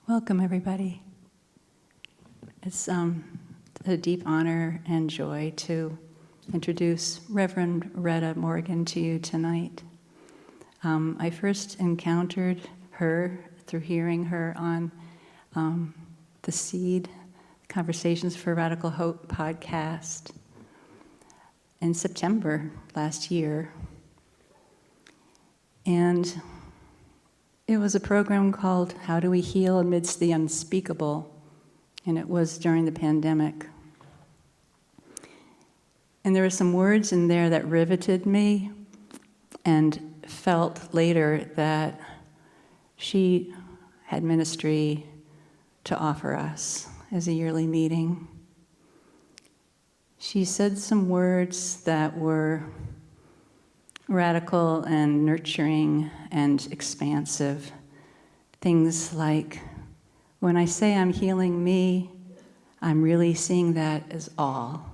Welcome, everybody. It's a deep honor and joy to introduce Reverend Rhetta Morgan to you tonight. I first encountered her through hearing her on the Seed Conversations for Radical Hope podcast in September last year. And it was a program called How Do We Heal Amidst the Unspeakable? And it was during the pandemic. And there were some words in there that riveted me, and felt later that she had ministry to offer us as a yearly meeting. She said some words that were radical and nurturing and expansive. Things like, when I say I'm healing me, I'm really seeing that as all.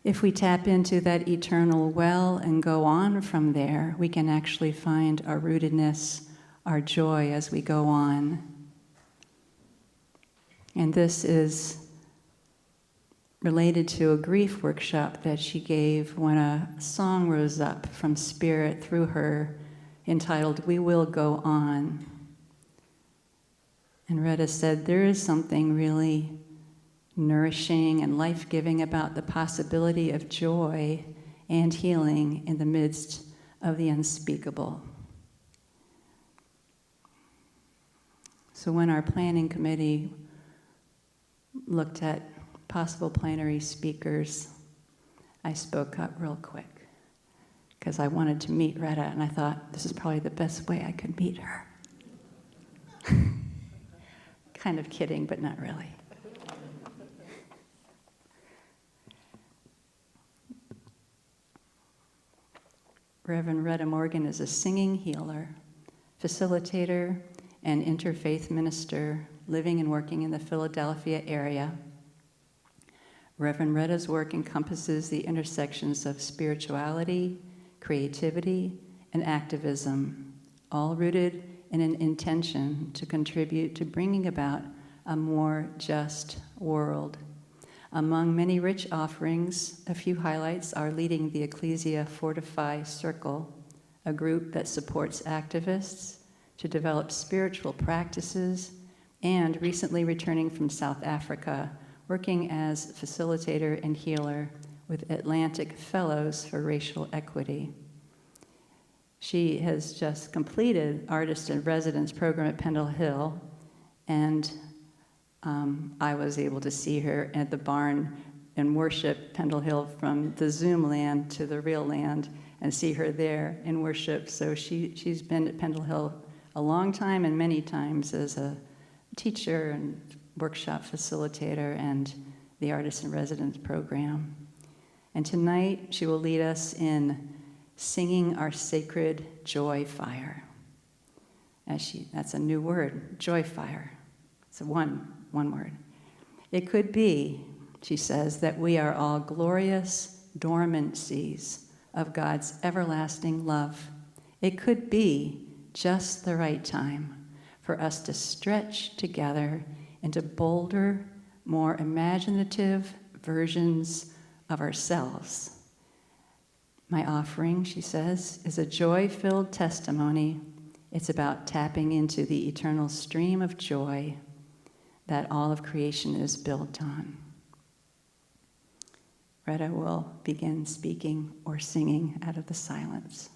If we tap into that eternal well and go on from there, we can actually find our rootedness, our joy as we go on. And this is related to a grief workshop that she gave when a song rose up from Spirit through her entitled, We Will Go On. And Rhetta said, there is something really nourishing and life-giving about the possibility of joy and healing in the midst of the unspeakable. So when our planning committee looked at possible plenary speakers, I spoke up real quick because I wanted to meet Rhetta, and I thought this is probably the best way I could meet her. Kind of kidding, but not really. Reverend Rhetta Morgan is a singing healer, facilitator, and interfaith minister living and working in the Philadelphia area. Reverend Rhetta's work encompasses the intersections of spirituality, creativity, and activism, all rooted in an intention to contribute to bringing about a more just world. Among many rich offerings, a few highlights are leading the Ecclesia Fortify Circle, a group that supports activists to develop spiritual practices, and recently returning from South Africa, working as facilitator and healer with Atlantic Fellows for Racial Equity. She has just completed Artist in Residence program at Pendle Hill, and I was able to see her at the barn and worship Pendle Hill from the Zoom land to the real land and see her there in worship. So she's been at Pendle Hill a long time and many times as a teacher and workshop facilitator and the Artist in Residence program. And tonight she will lead us in singing our sacred joy fire. That's a new word, joy fire. It's one word. It could be, she says, that we are all glorious dormancies of God's everlasting love. It could be just the right time for us to stretch together into bolder, more imaginative versions of ourselves. My offering, she says, is a joy-filled testimony. It's about tapping into the eternal stream of joy that all of creation is built on. Rhetta will begin speaking or singing out of the silence.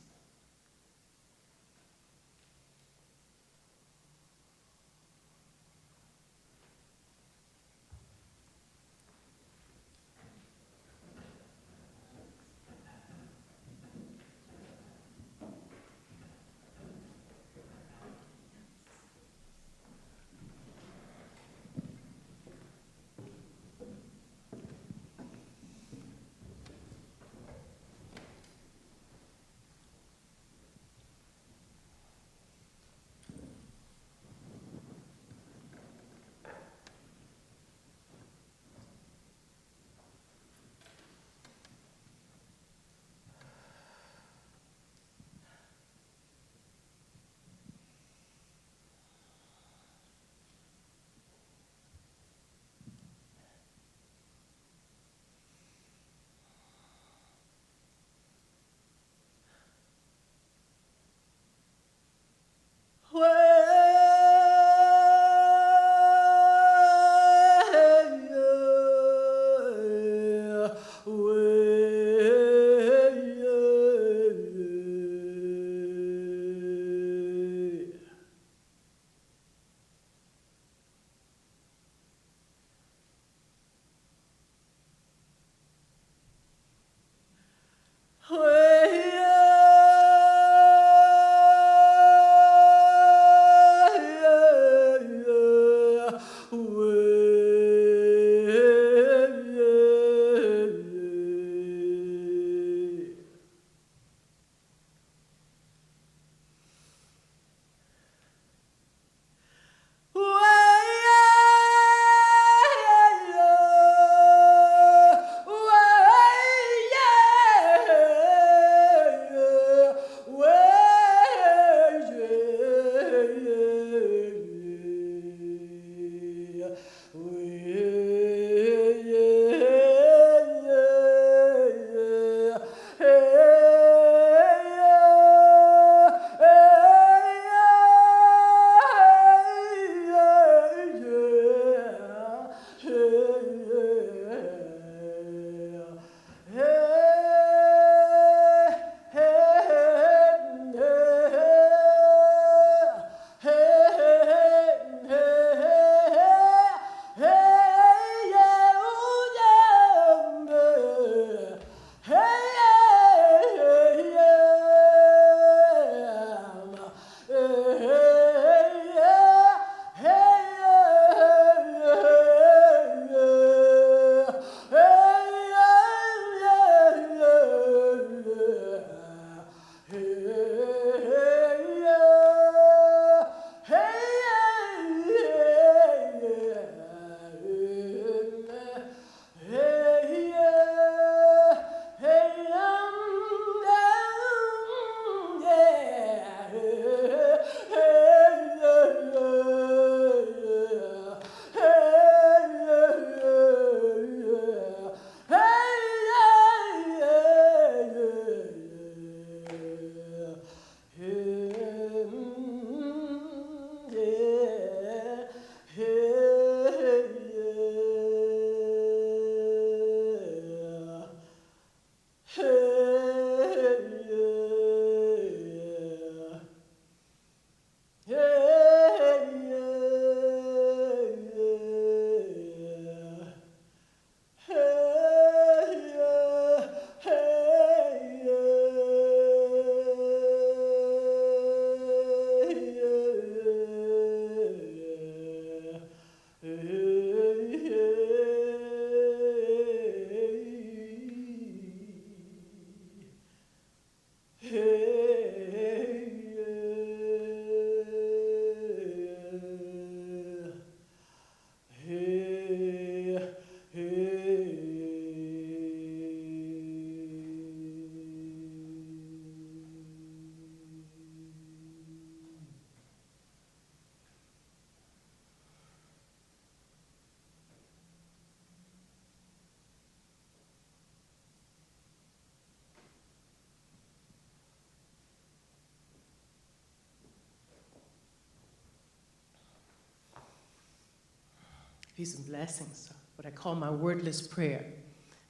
Peace and blessings. What I call my wordless prayer.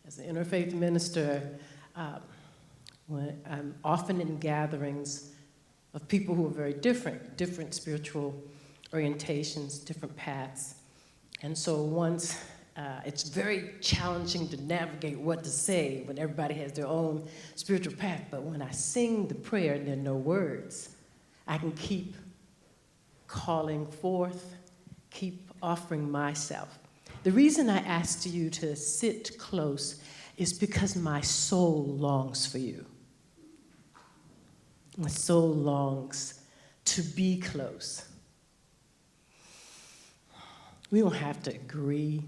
As an interfaith minister, when I'm often in gatherings of people who are very different spiritual orientations, different paths. And so once, it's very challenging to navigate what to say when everybody has their own spiritual path. But when I sing the prayer and there are no words, I can keep calling forth, keep offering myself. The reason I asked you to sit close is because my soul longs for you. My soul longs to be close. We don't have to agree.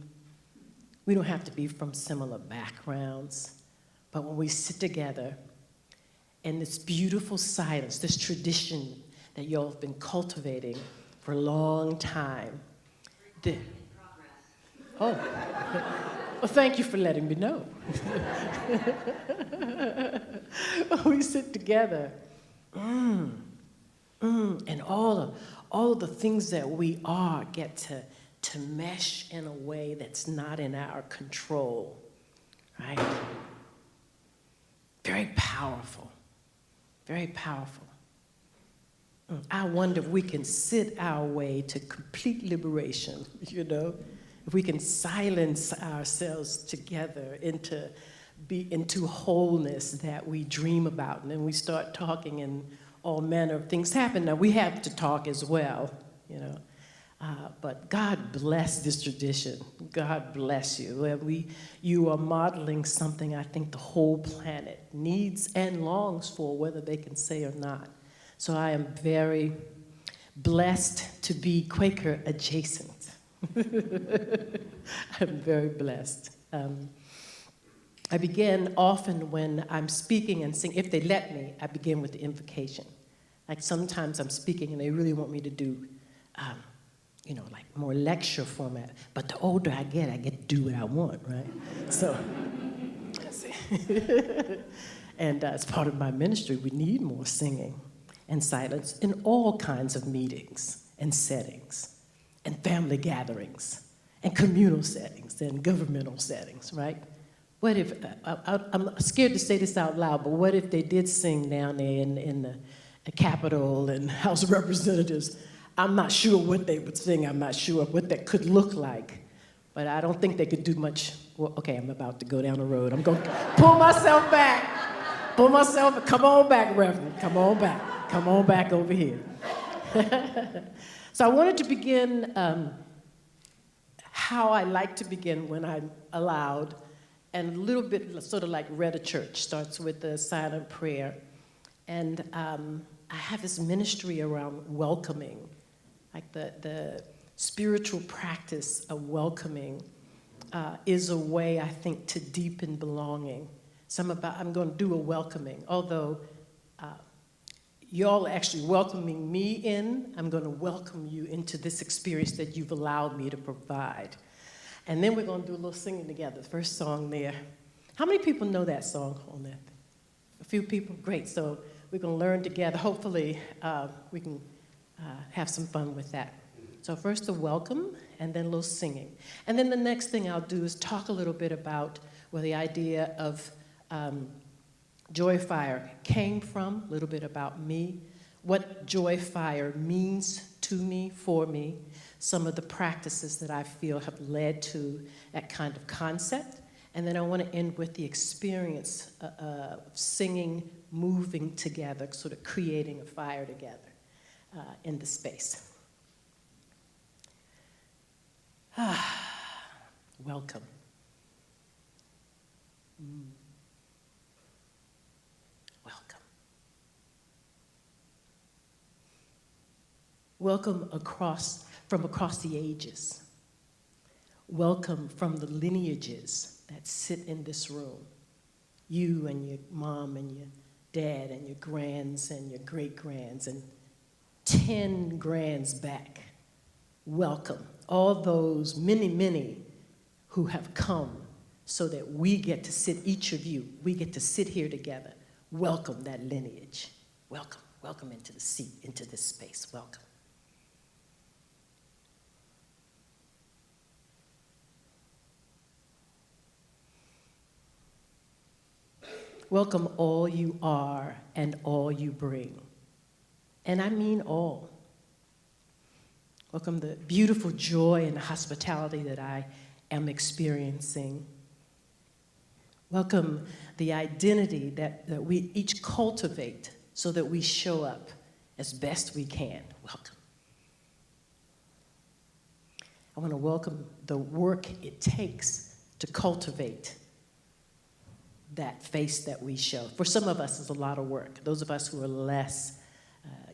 We don't have to be from similar backgrounds. But when we sit together in this beautiful silence, this tradition that y'all have been cultivating for a long time. Oh, well, thank you for letting me know. We sit together, and all of the things that we are get to mesh in a way that's not in our control, right? Very powerful, very powerful. I wonder if we can sit our way to complete liberation, you know? If we can silence ourselves together into wholeness that we dream about, and then we start talking and all manner of things happen. Now, we have to talk as well, you know? But God bless this tradition. God bless you. You are modeling something I think the whole planet needs and longs for, whether they can say or not. So I am very blessed to be Quaker adjacent. I'm very blessed. I begin often when I'm speaking and sing, if they let me, I begin with the invocation. Like sometimes I'm speaking and they really want me to do, like more lecture format. But the older I get to do what I want, right? So, and as part of my ministry, we need more singing and silence in all kinds of meetings and settings and family gatherings and communal settings and governmental settings, right? What if, I'm scared to say this out loud, but what if they did sing down there in the Capitol and House of Representatives? I'm not sure what they would sing. I'm not sure what that could look like. But I don't think they could do much. Well, okay, I'm about to go down the road. I'm going to pull myself back. Come on back, Reverend. Come on back. Come on back over here. So I wanted to begin how I like to begin when I'm allowed, and a little bit sort of like Rhetta Church, starts with the silent prayer. And I have this ministry around welcoming, like the spiritual practice of welcoming is a way, I think, to deepen belonging. So I'm going to do a welcoming, although y'all actually welcoming me in, I'm going to welcome you into this experience that you've allowed me to provide. And then we're going to do a little singing together. The first song there. How many people know that song on that? A few people? Great. So we're going to learn together. Hopefully, we can have some fun with that. So first the welcome, and then a little singing. And then the next thing I'll do is talk a little bit about where the idea of Joy Fire came from, a little bit about me, what Joy Fire means to me, for me, some of the practices that I feel have led to that kind of concept. And then I want to end with the experience of singing, moving together, sort of creating a fire together in the space. Welcome. Welcome. Welcome from across the ages. Welcome from the lineages that sit in this room. You and your mom and your dad and your grands and your great-grands and 10 grands back. Welcome. All those many who have come so that we get to sit, each of you, we get to sit here together. Welcome that lineage. Welcome. Welcome into the seat, into this space. Welcome. Welcome all you are and all you bring. And I mean all. Welcome the beautiful joy and hospitality that I am experiencing. Welcome the identity that we each cultivate so that we show up as best we can. Welcome. I want to welcome the work it takes to cultivate that face that we show. For some of us, it's a lot of work. Those of us who are less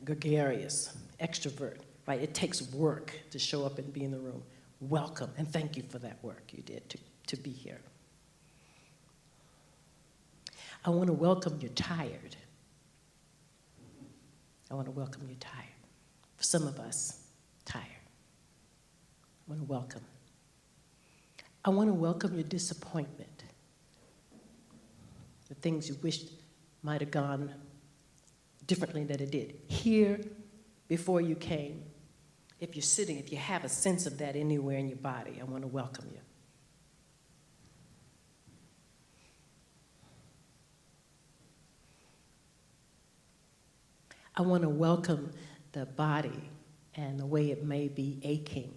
gregarious, extrovert, right? It takes work to show up and be in the room. Welcome, and thank you for that work you did to be here. I want to welcome you tired. I want to welcome you tired. For some of us, tired. I want to welcome. I want to welcome your disappointment. The things you wished might have gone differently than it did. Here, before you came, if you're sitting, if you have a sense of that anywhere in your body, I want to welcome you. I want to welcome the body and the way it may be aching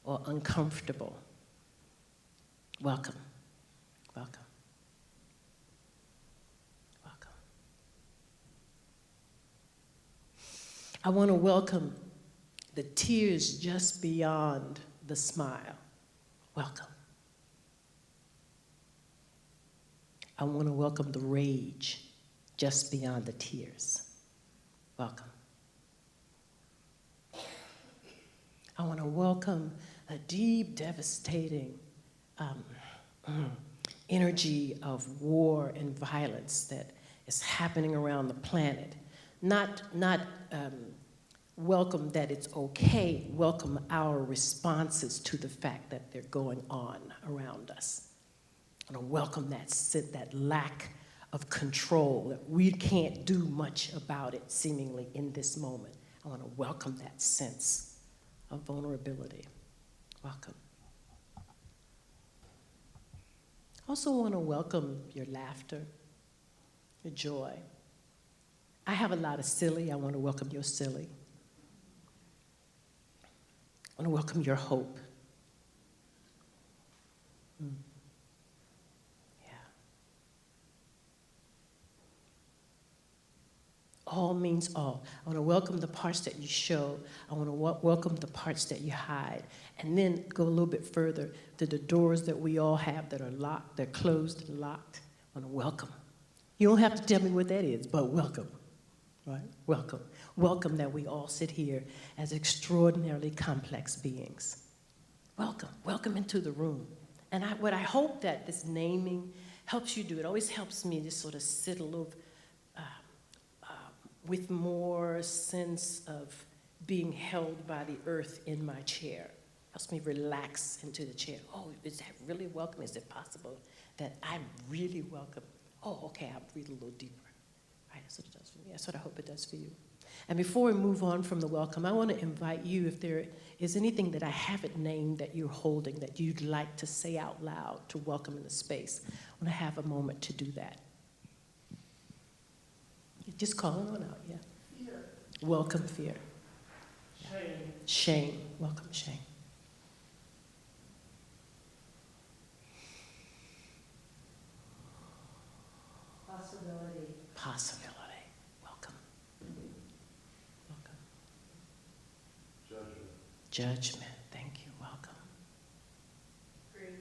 or uncomfortable. Welcome, welcome, welcome. I want to welcome the tears just beyond the smile. Welcome. I want to welcome the rage just beyond the tears. Welcome. I want to welcome a deep, devastating energy of war and violence that is happening around the planet. Not welcome that it's okay, welcome our responses to the fact that they're going on around us. I want to welcome that lack of control, that we can't do much about it seemingly in this moment. I want to welcome that sense of vulnerability. Welcome. I also want to welcome your laughter, your joy. I have a lot of silly. I want to welcome your silly. I want to welcome your hope. All means all. I want to welcome the parts that you show. I want to welcome the parts that you hide. And then go a little bit further to the doors that we all have that are locked, they're closed and locked. I want to welcome. You don't have to tell me what that is, but welcome, right? Welcome. Welcome that we all sit here as extraordinarily complex beings. Welcome. Welcome into the room. And what I hope that this naming helps you do, it always helps me to sort of sit a little with more sense of being held by the earth in my chair. Helps me relax into the chair. Oh, is that really welcome? Is it possible that I'm really welcome? Oh, okay, I'll breathe a little deeper. Right, that's what it does for me. That's what I hope it does for you. And before we move on from the welcome, I want to invite you, if there is anything that I haven't named that you're holding that you'd like to say out loud to welcome in the space, I want to have a moment to do that. Just call it on out, yeah. Fear. Welcome fear. Shame. Shame. Welcome shame. Possibility. Possibility. Welcome. Welcome. Judgment. Judgment. Thank you. Welcome. Grief.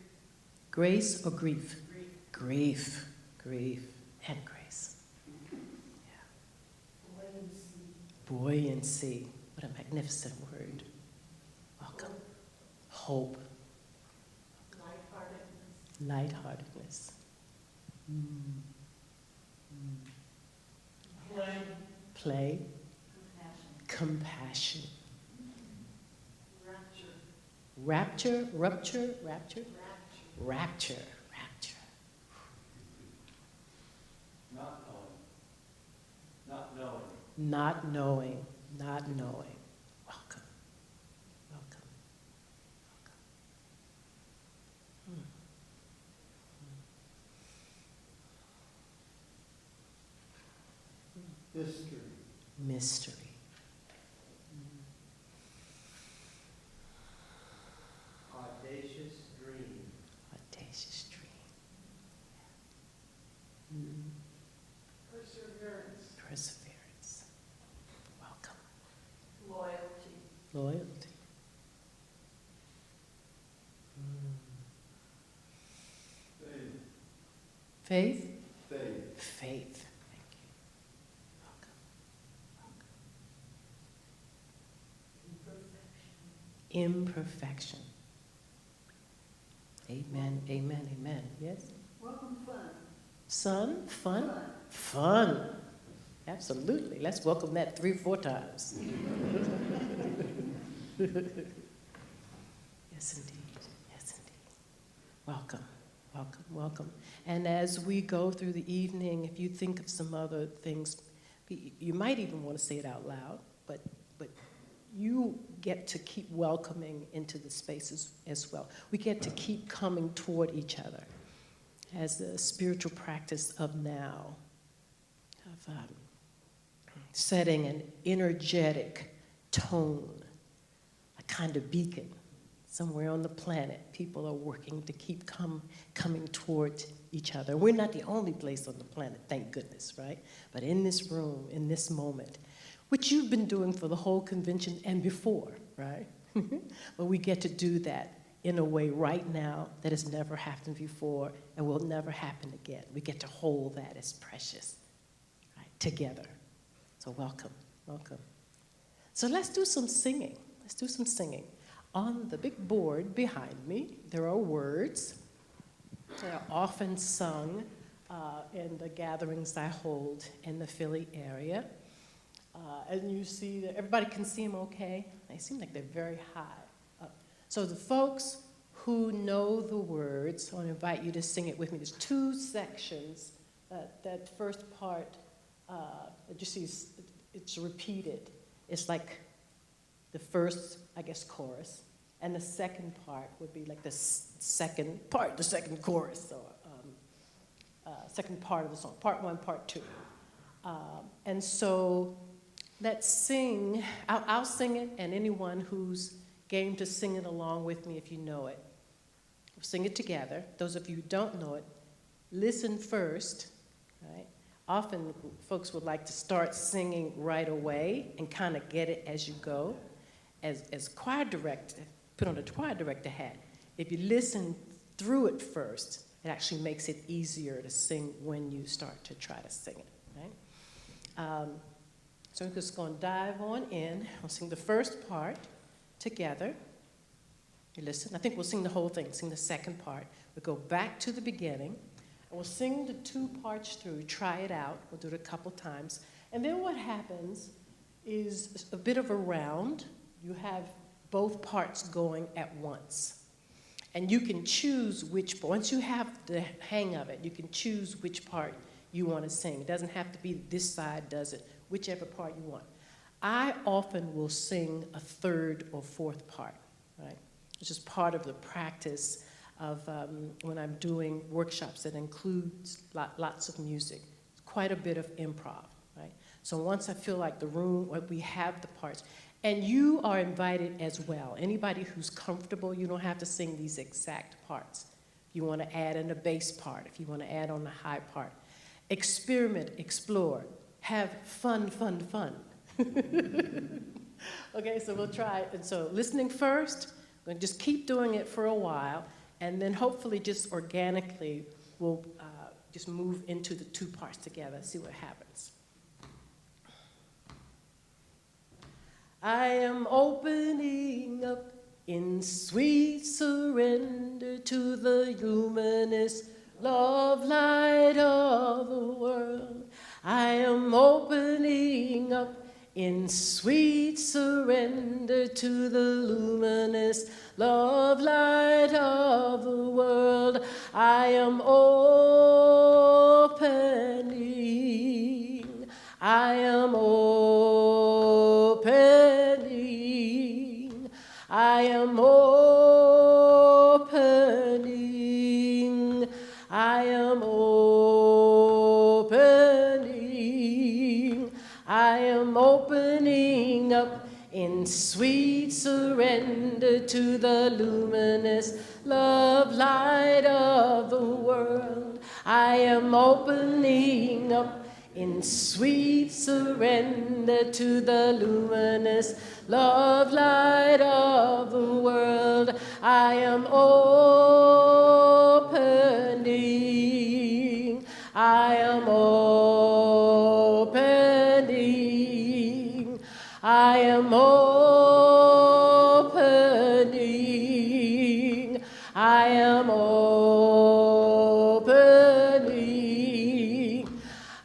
Grace or grief? Grief. Grief. Grief and grace. Buoyancy. What a magnificent word. Welcome. Hope. Lightheartedness. Lightheartedness. Play. Play. Compassion. Compassion. Rapture. Rapture. Rupture. Rapture. Rapture. Rapture. Rapture. Not knowing. Not knowing. Not knowing. Not knowing. Welcome. Welcome. Welcome. History. Mystery. Audacious dream. Audacious dream. Perseverance. Perseverance. Welcome. Loyalty. Loyalty. Faith. Faith? Faith. Faith. Thank you. Welcome. Imperfection. Amen, amen, amen. Yes? Welcome fun. Son? Fun? Fun. Absolutely. Let's welcome that 3-4 times. Yes, indeed. Yes, indeed. Welcome, welcome, welcome. And as we go through the evening, if you think of some other things, you might even want to say it out loud, but you get to keep welcoming into the spaces as well. We get to keep coming toward each other as a spiritual practice of now, of setting an energetic tone, a kind of beacon. Somewhere on the planet, people are working to keep coming toward each other. We're not the only place on the planet, thank goodness, right? But in this room, in this moment, which you've been doing for the whole convention and before, right? But we get to do that in a way right now that has never happened before and will never happen again. We get to hold that as precious, right, together. So welcome, welcome. So let's do some singing. Let's do some singing. On the big board behind me, there are words that are often sung in the gatherings I hold in the Philly area. And you see that everybody can see them okay? They seem like they're very high up. So the folks who know the words, I want to invite you to sing it with me. There's 2 sections. That first part that you see, it's repeated. It's like the first, I guess, chorus. And the second part would be like the second chorus, or second part of the song, part 1, part 2. And so let's sing. I'll sing it, and anyone who's game to sing it along with me if you know it. We'll sing it together. Those of you who don't know it, listen first, right? Often folks would like to start singing right away and kind of get it as you go. As choir director, put on a choir director hat, if you listen through it first, it actually makes it easier to sing when you start to try to sing it, right? So we're just going to dive on in. We'll sing the first part together. You listen. I think we'll sing the whole thing, sing the second part. We'll go back to the beginning, and we'll sing the 2 parts through, try it out. We'll do it a couple times. And then what happens is a bit of a round. You have both parts going at once. And you can choose which, once you have the hang of it, you can choose which part you want to sing. It doesn't have to be this side does it, whichever part you want. I often will sing a 3rd or 4th part, right? Which is part of the practice of when I'm doing workshops that includes lots of music, quite a bit of improv, right? So once I feel like the room, we have the parts, and you are invited as well. Anybody who's comfortable, you don't have to sing these exact parts. If you want to add in a bass part, if you want to add on the high part, experiment, explore, have fun, fun, fun. Okay, so we'll try it. And so listening first, we're going to just keep doing it for a while, and then hopefully just organically we'll just move into the 2 parts together, see what happens. I am opening up in sweet surrender to the luminous love light of the world. I am opening up in sweet surrender to the luminous love light of the world. I am opening. I am opening. I am opening. I am opening. sweet surrender to the luminous love light of the world. I am opening up in sweet surrender to the luminous love light of the world. I am opening. I am opening. I am opening. I am opening.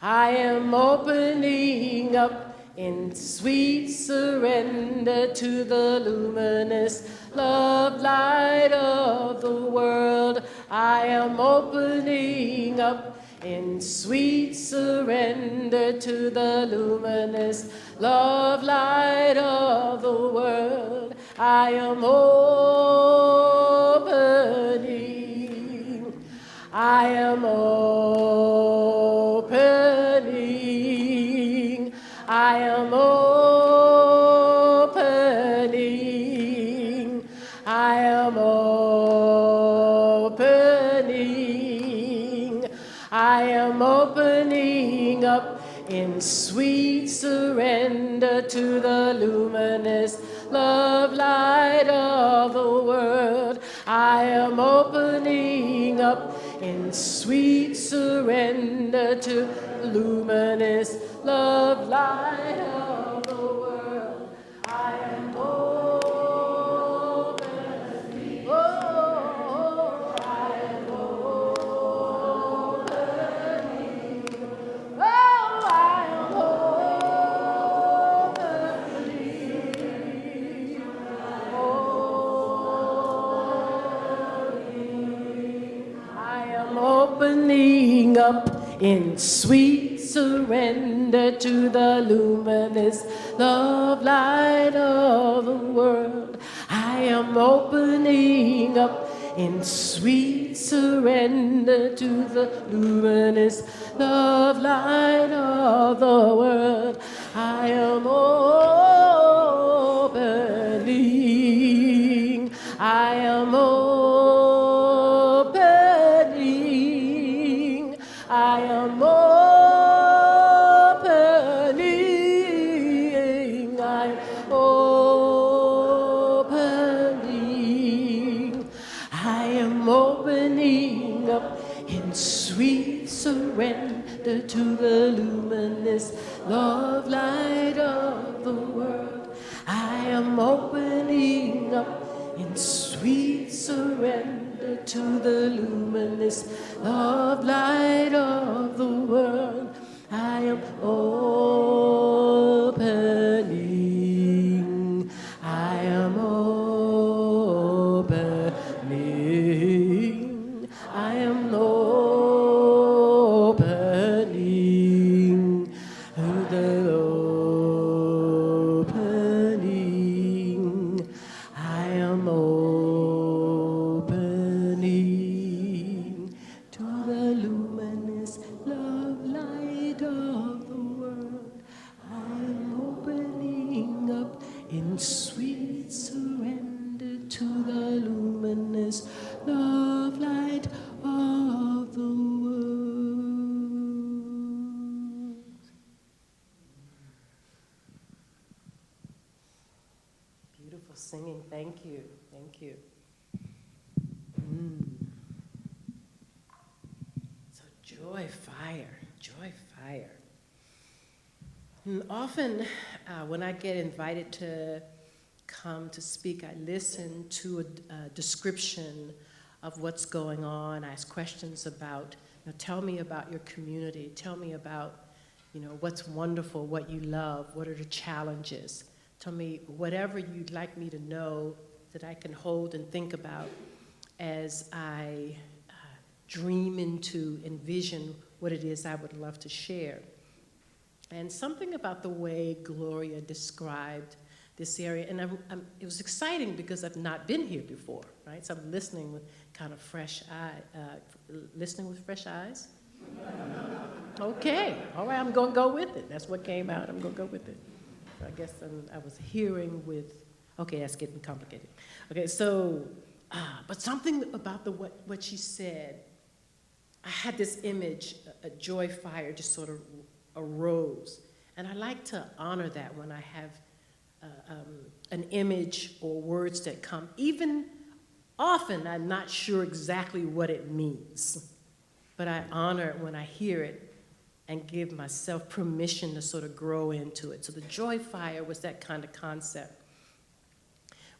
I am opening up in sweet surrender to the luminous love light of the world. I am opening up in sweet surrender to the luminous love light of the world. I am opening. I am opening. I am opening. I am opening. I am opening up in sweet surrender to the luminous love light of the world. I am opening up in sweet surrender to the luminous love light of the world. I am opening. Oh, I am opening. Oh, I am opening. I am opening up in sweet surrender to the luminous love light of the world. I am opening up in sweet surrender to the luminous love light of the world. I am opening. I am opening. I am opening. I'm opening. I am opening up in sweet surrender to the luminous love light of the world. I am opening up in sweet surrender to the luminous love light of the world. I am opening. I am opening. I am opening. The opening. I am opening to the luminous love light of the world. I am opening up in sweet surrender to the luminous love light of the world. Beautiful singing. Thank you. Thank you. So joy, fire, joy, fire. And often when I get invited to come to speak, I listen to a description of what's going on. I ask questions about, tell me about your community. Tell me about, what's wonderful, what you love, what are the challenges. Tell me whatever you'd like me to know that I can hold and think about as I dream into, envision what it is I would love to share. And something about the way Gloria described this area, and it was exciting because I've not been here before, right? So I'm listening with kind of fresh listening with fresh eyes. Okay, all right, I'm gonna go with it. That's what came out, I'm gonna go with it. I guess I was hearing with, okay, that's getting complicated. Okay, so, but something about what she said, I had this image, a joy fire just sort of arose. And I like to honor that when I have an image or words that come. Even often, I'm not sure exactly what it means, but I honor it when I hear it and give myself permission to sort of grow into it. So the joy fire was that kind of concept.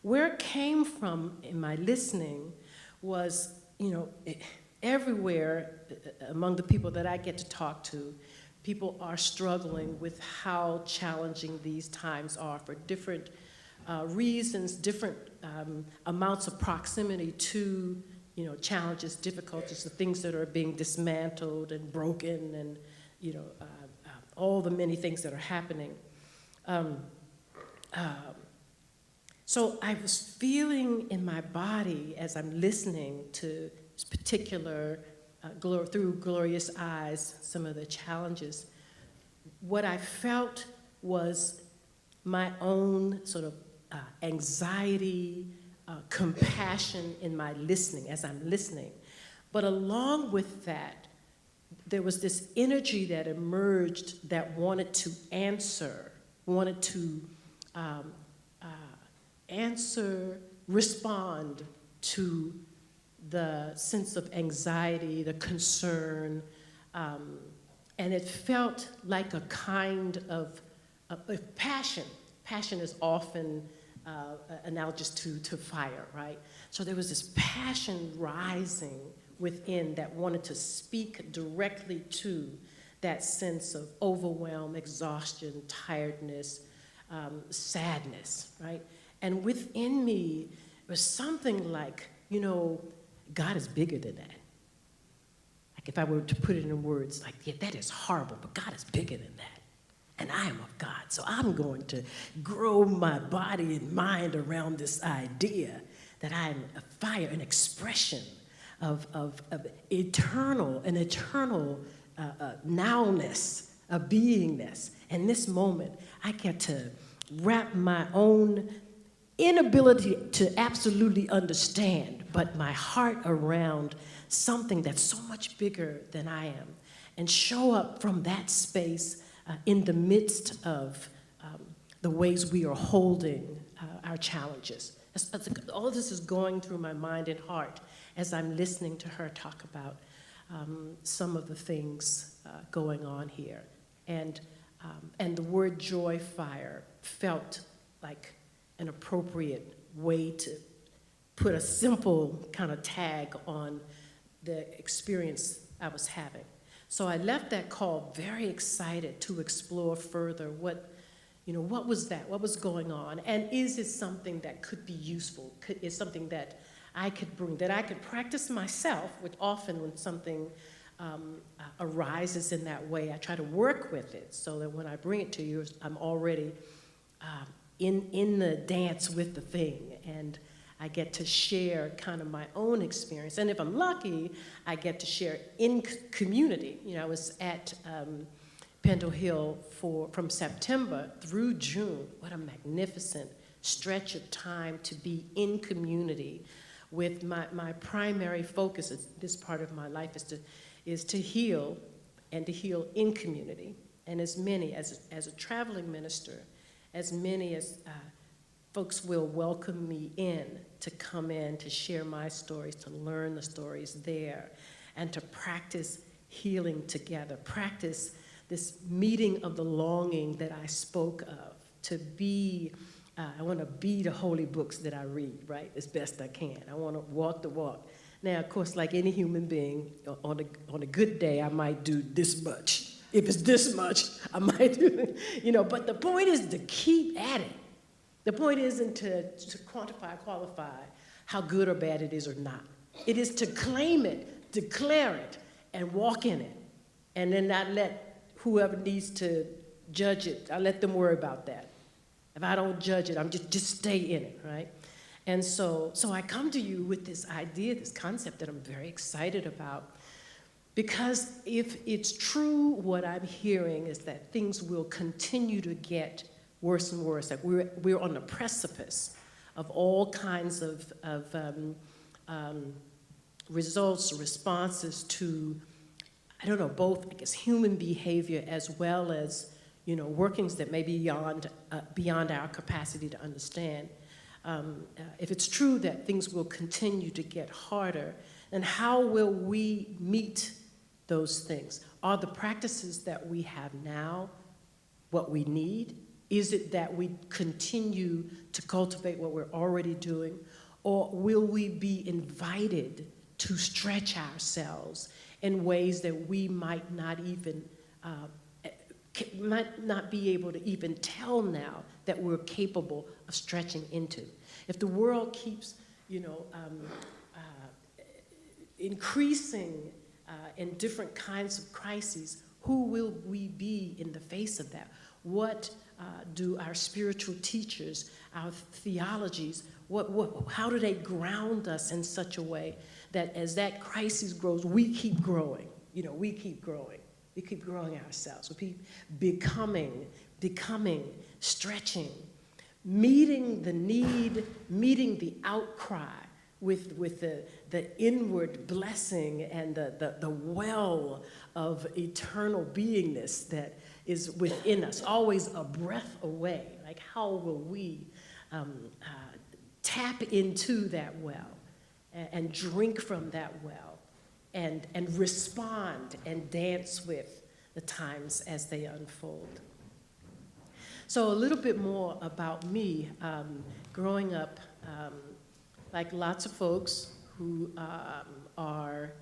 Where it came from in my listening was, everywhere among the people that I get to talk to, people are struggling with how challenging these times are for different reasons, different amounts of proximity to, challenges, difficulties, the things that are being dismantled and broken, and all the many things that are happening. So I was feeling in my body as I'm listening to this particular, through Gloria's eyes, some of the challenges. What I felt was my own sort of anxiety, compassion in my listening, as I'm listening. But along with that, there was this energy that emerged that wanted to answer, respond to the sense of anxiety, the concern, and it felt like a kind of passion. Passion is often analogous to fire, right? So there was this passion rising within that wanted to speak directly to that sense of overwhelm, exhaustion, tiredness, sadness, right? And within me was something like, God is bigger than that. Like if I were to put it in words, like, yeah, that is horrible, but God is bigger than that. And I am of God, so I'm going to grow my body and mind around this idea that I'm a fire, an expression of eternal nowness, a beingness. And this moment, I get to wrap my own inability to absolutely understand, but my heart around something that's so much bigger than I am, and show up from that space in the midst of the ways we are holding our challenges. All of this is going through my mind and heart as I'm listening to her talk about some of the things going on here. And the word joy fire felt like an appropriate way to put a simple kind of tag on the experience I was having. So I left that call very excited to explore further what was that? What was going on? And is it something that could be useful? Is something that I could bring, that I could practice myself, which often when something arises in that way, I try to work with it so that when I bring it to you, I'm already in the dance with the thing, and I get to share kind of my own experience. And if I'm lucky, I get to share in community. I was at Pendle Hill from September through June. What a magnificent stretch of time to be in community with my primary focus at this part of my life is to heal, and to heal in community. And as many, as a traveling minister, as many as folks will welcome me in, to come in, to share my stories, to learn the stories there, and to practice healing together, practice this meeting of the longing that I spoke of, to be, I want to be the holy books that I read, right, as best I can. I want to walk the walk. Now, of course, like any human being, on a good day, I might do this much. If it's this much, I might do, but the point is to keep at it. The point isn't to quantify, qualify how good or bad it is or not. It is to claim it, declare it, and walk in it. And then not let whoever needs to judge it, I let them worry about that. If I don't judge it, I'm just stay in it, right? And so I come to you with this idea, this concept that I'm very excited about. Because if it's true, what I'm hearing is that things will continue to get worse and worse. Like we're on the precipice of all kinds of results, responses to, I don't know, both, I guess, human behavior as well as, workings that may be beyond our capacity to understand. If it's true that things will continue to get harder, then how will we meet those things? Are the practices that we have now what we need? Is it that we continue to cultivate what we're already doing? Or will we be invited to stretch ourselves in ways that we might not be able to even tell now that we're capable of stretching into? If the world keeps, increasing in different kinds of crises, who will we be in the face of that? What do our spiritual teachers, our theologies, how do they ground us in such a way that as that crisis grows, we keep growing? We keep growing. We keep growing ourselves. We keep becoming, stretching, meeting the need, meeting the outcry with the inward blessing and the well of eternal beingness that is within us, always a breath away. Like, how will we tap into that well and drink from that well and respond and dance with the times as they unfold? So a little bit more about me. Growing up, like lots of folks who are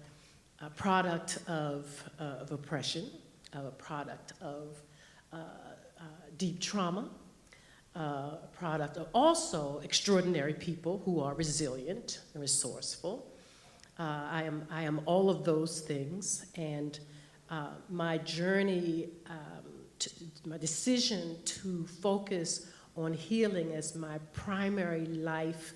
a product of oppression, a product of deep trauma, a product of also extraordinary people who are resilient and resourceful. I am all of those things, and my journey, my decision to focus on healing as my primary life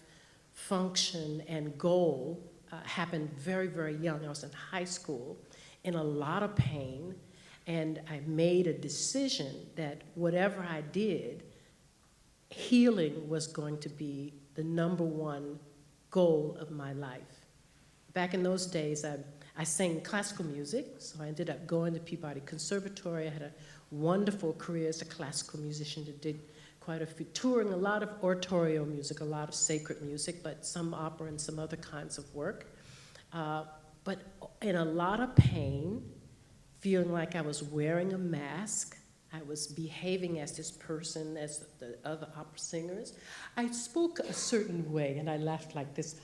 function and goal happened very, very young. I was in high school in a lot of pain, and I made a decision that whatever I did, healing was going to be the #1 goal of my life. Back in those days, I sang classical music, so I ended up going to Peabody Conservatory. I had a wonderful career as a classical musician that did quite a few touring, a lot of oratorio music, a lot of sacred music, but some opera and some other kinds of work. But in a lot of pain, feeling like I was wearing a mask, I was behaving as this person, as the other opera singers. I spoke a certain way, and I laughed like this.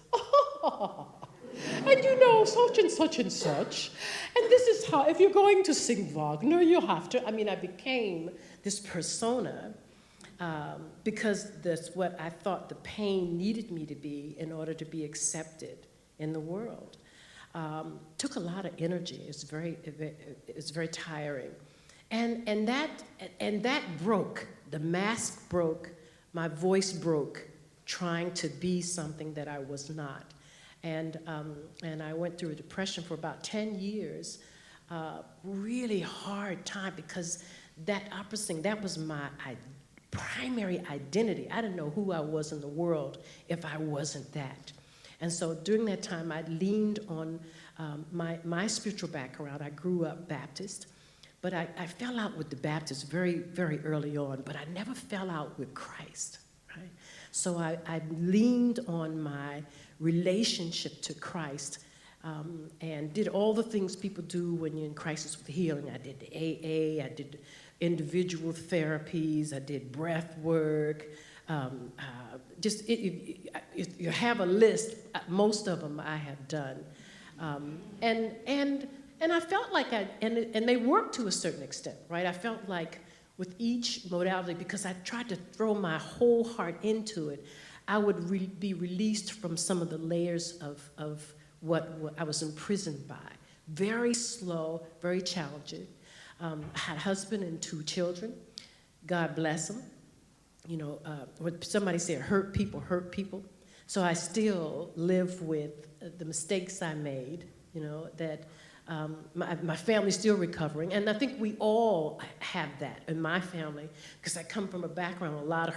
And such and such and such. And this is how, if you're going to sing Wagner, you have to. I became this persona because that's what I thought the pain needed me to be in order to be accepted in the world. Took a lot of energy. It's very tiring. And that broke. The mask broke. My voice broke, trying to be something that I was not. And I went through a depression for about 10 years, really hard time, because that opera singing, that was my primary identity. I didn't know who I was in the world if I wasn't that. And so during that time, I leaned on my spiritual background. I grew up Baptist, but I fell out with the Baptists very, very early on, but I never fell out with Christ, right? So I leaned on my relationship to Christ and did all the things people do when you're in crisis with healing. I did the AA, I did individual therapies, I did breath work. If you have a list, most of them I have done. And I felt like and they worked to a certain extent, right? I felt like with each modality, because I tried to throw my whole heart into it, I would be released from some of the layers of what I was imprisoned by. Very slow, very challenging. I had a husband and 2 children. God bless them. When somebody said hurt people. So I still live with the mistakes I made, that My family's still recovering, and I think we all have that in my family, because I come from a background, a lot of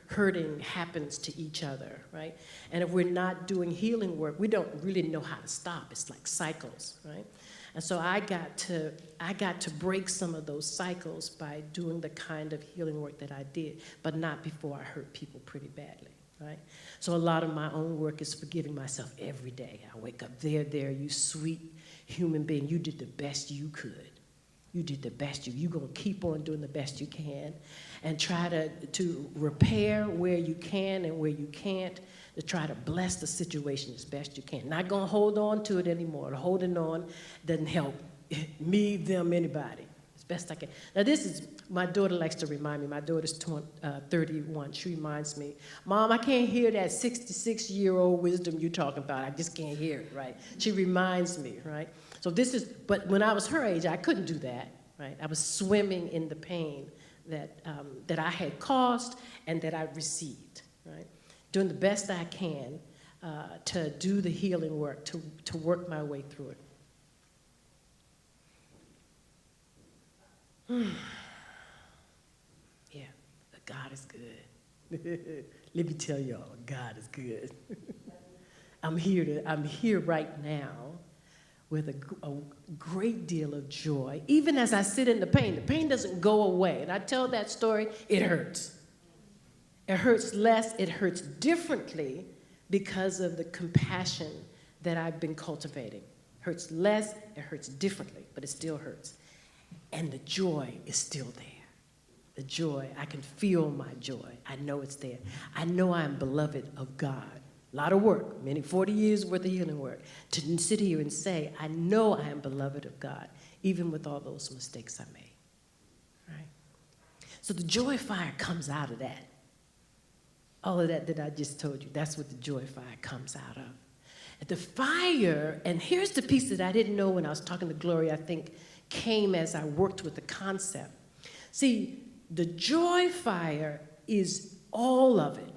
hurting happens to each other, right? And if we're not doing healing work, we don't really know how to stop. It's like cycles, right? And so I got to break some of those cycles by doing the kind of healing work that I did, but not before I hurt people pretty badly, right? So a lot of my own work is forgiving myself every day. I wake up, there, you sweet human being, you did the best you could. You did the best you're gonna keep on doing the best you can, and try to repair where you can and where you can't, to try to bless the situation as best you can. Not gonna hold on to it anymore. Holding on doesn't help me, them, anybody, as best I can. Now this is, my daughter likes to remind me, my daughter's 31, she reminds me, Mom, I can't hear that 66-year-old wisdom you're talking about. I just can't hear it, right? She reminds me, right? So this is, but when I was her age, I couldn't do that, right? I was swimming in the pain that I had caused and that I received, right? Doing the best I can to do the healing work, to work my way through it. Yeah, but God is good. Let me tell y'all, God is good. I'm here right now with a great deal of joy. Even as I sit in the pain doesn't go away. And I tell that story, it hurts. It hurts less, it hurts differently because of the compassion that I've been cultivating. Hurts less, it hurts differently, but it still hurts. And the joy is still there. The joy, I can feel my joy. I know it's there. I know I'm beloved of God. A lot of work, 40 years worth of healing work, to sit here and say, I know I am beloved of God, even with all those mistakes I made, right? So the joy fire comes out of that. All of that I just told you, that's what the joy fire comes out of. The fire, and here's the piece that I didn't know when I was talking to Gloria, I think came as I worked with the concept. See, the joy fire is all of it.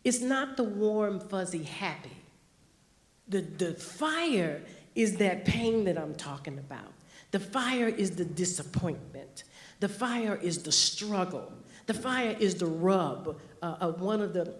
It's not the warm, fuzzy, happy. The fire is that pain that I'm talking about. The fire is the disappointment. The fire is the struggle. The fire is the rub. One of the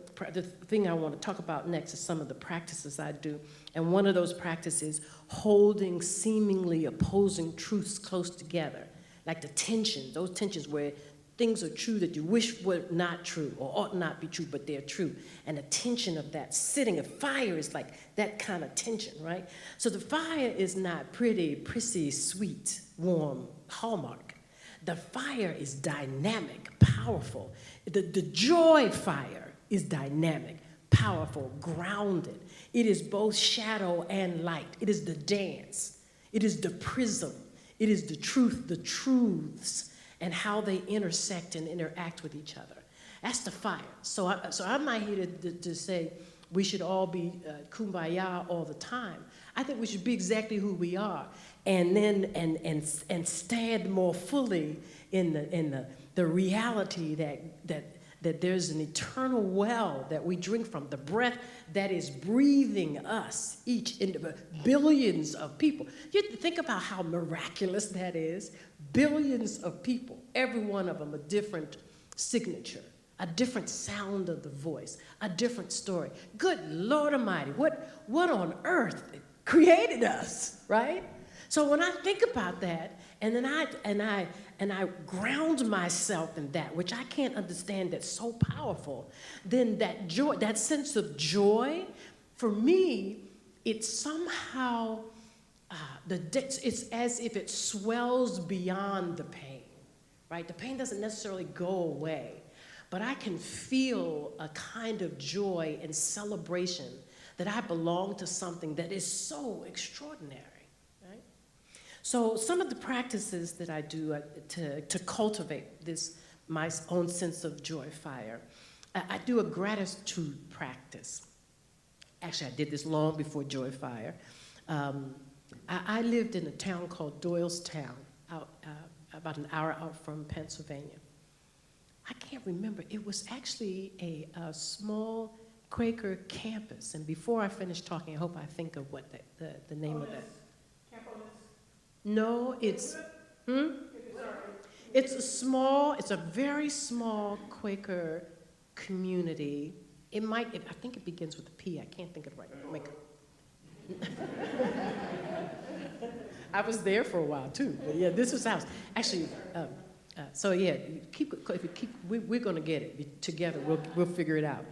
thing I want to talk about next is some of the practices I do. And one of those practices, holding seemingly opposing truths close together. Like the tension, those tensions where things are true that you wish were not true or ought not be true, but they're true. And the tension of that sitting, a fire is like that kind of tension, right? So the fire is not pretty, prissy, sweet, warm, Hallmark. The fire is dynamic, powerful. The joy fire is dynamic, powerful, grounded. It is both shadow and light. It is the dance. It is the prism. It is the truth, the truths, and how they intersect and interact with each other. That's the fire. So I'm not here to say we should all be kumbaya all the time. I think we should be exactly who we are, and then and stand more fully in the reality that there's an eternal well that we drink from, the breath that is breathing us, each into billions of people. You think about how miraculous that is. Billions of people, every one of them a different signature, a different sound of the voice, a different story. Good Lord Almighty, what on earth created us, right? So when I think about that, and then I ground myself in that, which I can't understand, that's so powerful, then that joy, that sense of joy, for me, it's somehow it's as if it swells beyond the pain, right? The pain doesn't necessarily go away, but I can feel a kind of joy and celebration that I belong to something that is so extraordinary. So some of the practices that I do to cultivate this, my own sense of joy fire, I do a gratitude practice. Actually, I did this long before joy fire. I lived in a town called Doylestown, about an hour out from Pennsylvania. I can't remember. It was actually a small Quaker campus. And before I finish talking, I hope I think of what the name of that. No, it's it's a very small Quaker community. I think it begins with a P. I can't think of it right now. I was there for a while too, but yeah, this was house. Actually, so yeah, we're gonna get it together. We'll figure it out.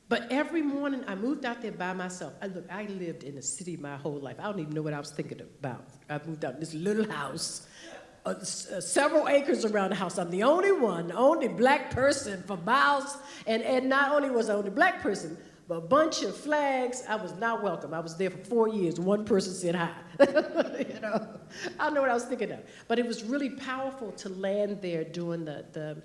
But every morning, I moved out there by myself. I lived in the city my whole life. I don't even know what I was thinking about. I moved out in this little house, several acres around the house. I'm the only black person for miles. And not only was I the only black person, but a bunch of flags. I was not welcome. I was there for 4 years. One person said hi. You know, I don't know what I was thinking of. But it was really powerful to land there during the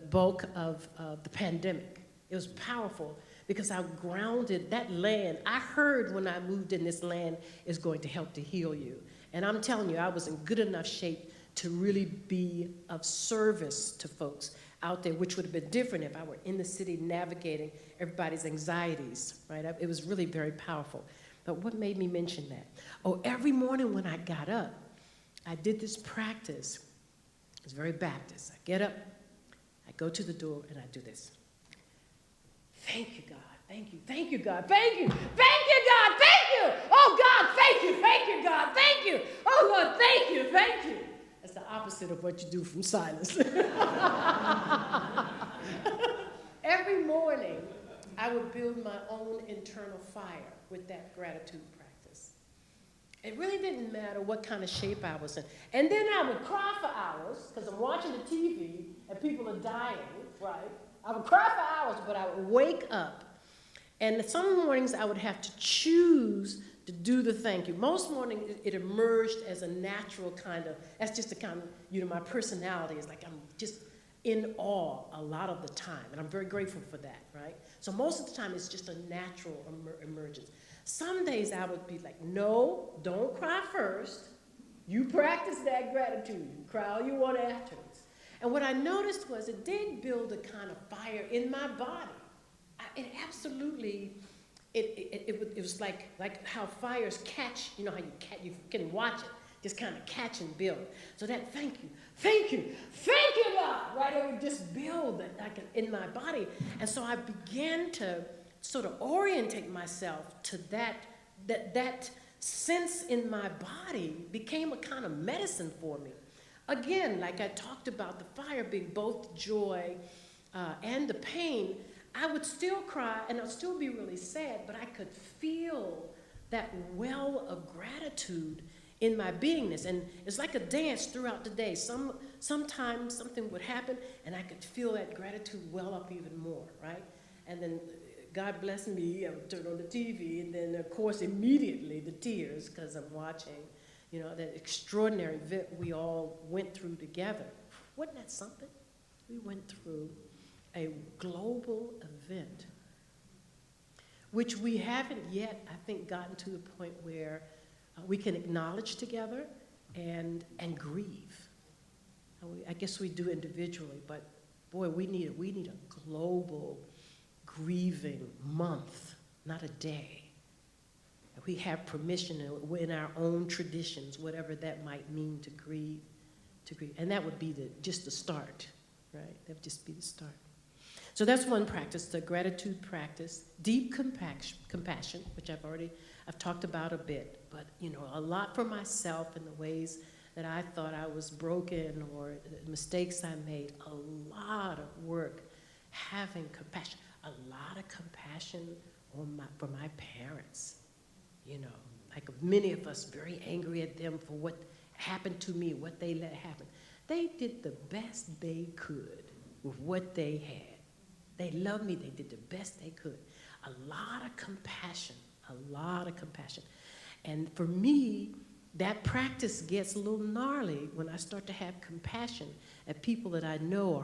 bulk of the pandemic. It was powerful because I grounded that land. I heard when I moved in, this land is going to help to heal you. And I'm telling you, I was in good enough shape to really be of service to folks out there, which would have been different if I were in the city navigating everybody's anxieties, right? It was really very powerful. But what made me mention that? Oh, every morning when I got up, I did this practice. It's very Baptist. I get up, I go to the door, and I do this. Thank you, God. Thank you. Thank you, God. Thank you. Thank you, God. Thank you. Oh, God, thank you. Thank you, God. Thank you. Oh, Lord, thank you. Thank you. That's the opposite of what you do from silence. Every morning, I would build my own internal fire with that gratitude practice. It really didn't matter what kind of shape I was in. And then I would cry for hours, because I'm watching the TV and people are dying, right? I would cry for hours, but I would wake up. And some mornings I would have to choose to do the thank you. Most mornings it emerged as a natural kind of, that's just the kind of, my personality is like I'm just in awe a lot of the time. And I'm very grateful for that, right? So most of the time it's just a natural emergence. Some days I would be like, no, don't cry first. You practice that gratitude. You cry all you want afterwards. And what I noticed was it did build a kind of fire in my body. It absolutely, it was like how fires catch, how you can watch it, just kind of catch and build. So that thank you, God, right? It would just build like in my body. And so I began to sort of orientate myself to that sense in my body became a kind of medicine for me. Again, like I talked about the fire being both joy and the pain, I would still cry and I'd still be really sad, but I could feel that well of gratitude in my beingness. And it's like a dance throughout the day. Sometimes something would happen and I could feel that gratitude well up even more, right? And then God bless me, I would turn on the TV and then of course immediately the tears because I'm watching that extraordinary event we all went through together. Wasn't that something? We went through a global event, which we haven't yet, I think, gotten to the point where we can acknowledge together and grieve. I guess we do individually, but boy, we need a global grieving month, not a day. We have permission in our own traditions, whatever that might mean to grieve. And that would be just the start, right? That would just be the start. So that's one practice, the gratitude practice. Deep compassion, which I've talked about a bit, but a lot for myself in the ways that I thought I was broken or the mistakes I made. A lot of work having compassion, a lot of compassion for my parents. Like many of us very angry at them for what happened to me, what they let happen. They did the best they could with what they had. They loved me, they did the best they could. A lot of compassion. And for me, that practice gets a little gnarly when I start to have compassion at people that I know are